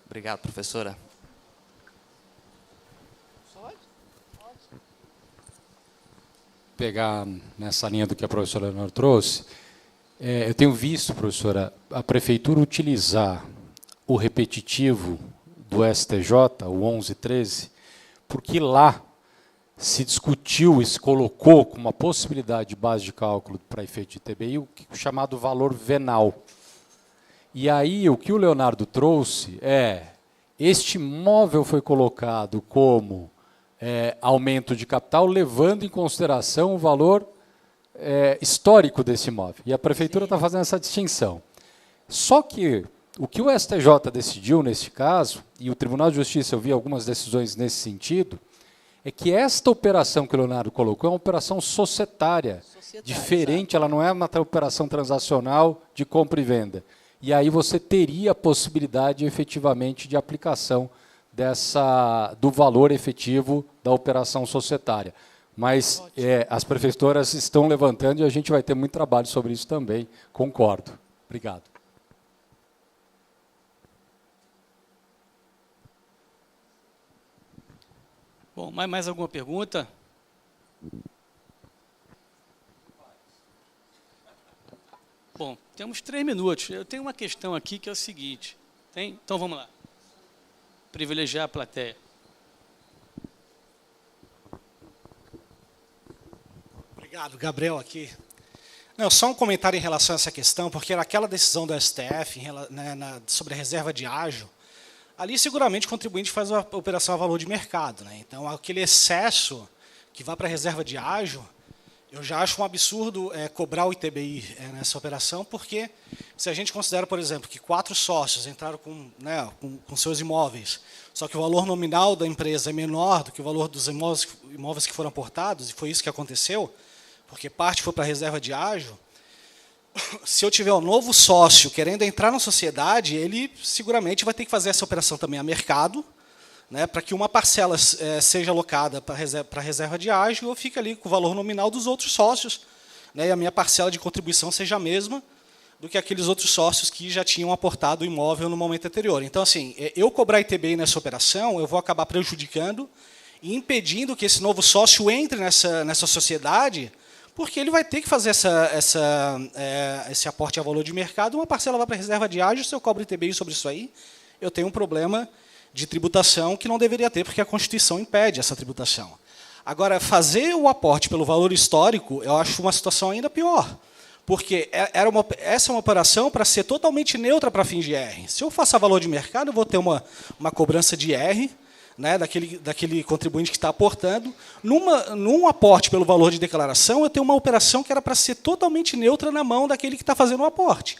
Obrigado, professora. Pegar nessa linha do que a professora Leonor trouxe, eu tenho visto, professora, a prefeitura utilizar o repetitivo do STJ, o 1113, porque lá se discutiu e se colocou como uma possibilidade de base de cálculo para efeito de TBI o chamado valor venal. E aí o que o Leonardo trouxe este imóvel foi colocado como aumento de capital, levando em consideração o valor histórico desse imóvel. E a prefeitura está fazendo essa distinção. Só que o que o STJ decidiu nesse caso, e o Tribunal de Justiça, eu vi algumas decisões nesse sentido, é que esta operação que o Leonardo colocou é uma operação societária, diferente, ela não é uma operação transacional de compra e venda. E aí você teria a possibilidade, efetivamente, de aplicação do valor efetivo da operação societária. Mas as prefeituras estão levantando e a gente vai ter muito trabalho sobre isso também, concordo. Obrigado. Bom, mais alguma pergunta? Bom, temos 3 minutos. Eu tenho uma questão aqui que é o seguinte. Então, vamos lá. Privilegiar a plateia. Obrigado, Gabriel aqui. Não, só um comentário em relação a essa questão, porque naquela decisão do STF sobre a reserva de ágio, ali seguramente o contribuinte faz a operação a valor de mercado, né? Então, aquele excesso que vai para a reserva de ágio, eu já acho um absurdo cobrar o ITBI nessa operação, porque se a gente considera, por exemplo, que 4 sócios entraram com seus imóveis, só que o valor nominal da empresa é menor do que o valor dos imóveis que foram aportados, e foi isso que aconteceu, porque parte foi para a reserva de ágio, se eu tiver um novo sócio querendo entrar na sociedade, ele seguramente vai ter que fazer essa operação também a mercado, né, para que uma parcela seja alocada para a reserva de ágio e eu fique ali com o valor nominal dos outros sócios, né, e a minha parcela de contribuição seja a mesma do que aqueles outros sócios que já tinham aportado o imóvel no momento anterior. Então, assim, eu cobrar ITBI nessa operação, eu vou acabar prejudicando e impedindo que esse novo sócio entre nessa sociedade, porque ele vai ter que fazer esse aporte a valor de mercado, uma parcela vai para a reserva de ágio, se eu cobro ITBI sobre isso aí, eu tenho um problema de tributação que não deveria ter, porque a Constituição impede essa tributação. Agora, fazer o aporte pelo valor histórico, eu acho uma situação ainda pior, porque essa é uma operação para ser totalmente neutra para fins de IR. Se eu faço a valor de mercado, eu vou ter uma cobrança de IR, né, daquele contribuinte que está aportando. Num aporte pelo valor de declaração, eu tenho uma operação que era para ser totalmente neutra na mão daquele que está fazendo o aporte.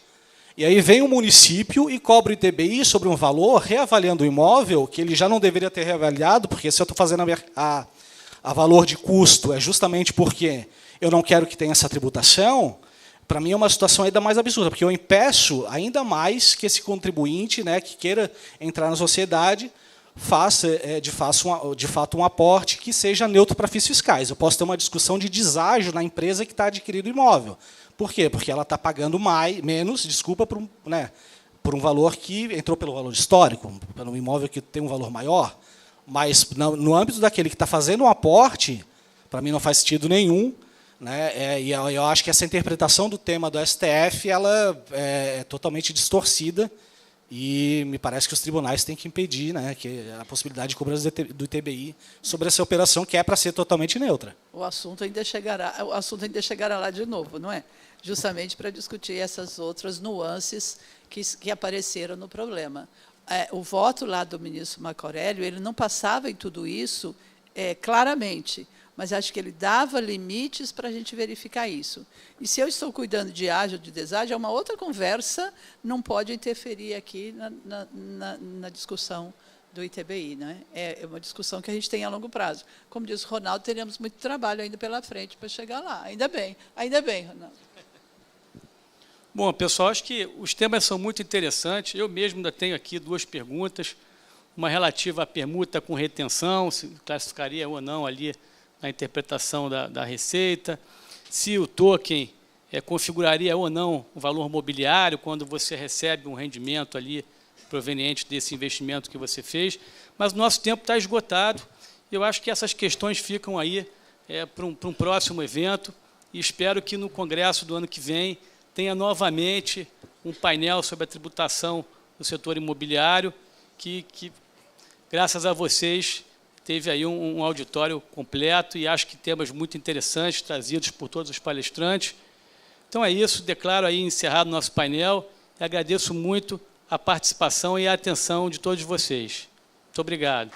E aí vem o município e cobra o ITBI sobre um valor, reavaliando o imóvel, que ele já não deveria ter reavaliado, porque se eu estou fazendo a valor de custo, é justamente porque eu não quero que tenha essa tributação. Para mim é uma situação ainda mais absurda, porque eu impeço ainda mais que esse contribuinte, né, que queira entrar na sociedade, faça de fato um aporte que seja neutro para fins fiscais. Eu posso ter uma discussão de deságio na empresa que está adquirindo o imóvel. Por quê? Porque ela está pagando menos, desculpa, por um valor que entrou pelo valor histórico, pelo imóvel que tem um valor maior, mas no âmbito daquele que está fazendo um aporte, para mim não faz sentido nenhum, né? E eu acho que essa interpretação do tema do STF ela é totalmente distorcida e me parece que os tribunais têm que impedir, né, que a possibilidade de cobrança do ITBI sobre essa operação que é para ser totalmente neutra. O assunto ainda chegará lá de novo, não é? Justamente para discutir essas outras nuances que apareceram no problema. O voto lá do ministro Marco Aurélio, ele não passava em tudo isso claramente, mas acho que ele dava limites para a gente verificar isso. E se eu estou cuidando de ágio ou de deságio, é uma outra conversa, não pode interferir aqui na discussão do ITBI. Né? É uma discussão que a gente tem a longo prazo. Como diz o Ronaldo, teremos muito trabalho ainda pela frente para chegar lá. Ainda bem, Ronaldo. Bom, pessoal, acho que os temas são muito interessantes. Eu mesmo ainda tenho aqui 2 perguntas. Uma relativa à permuta com retenção, se classificaria ou não ali na interpretação da receita, se o token configuraria ou não o valor mobiliário quando você recebe um rendimento ali proveniente desse investimento que você fez. Mas o nosso tempo está esgotado. Eu acho que essas questões ficam aí para um próximo evento e espero que no congresso do ano que vem tenha novamente um painel sobre a tributação do setor imobiliário que graças a vocês, teve aí um auditório completo e acho que temas muito interessantes trazidos por todos os palestrantes. Então é isso, declaro aí encerrado o nosso painel e agradeço muito a participação e a atenção de todos vocês. Muito obrigado.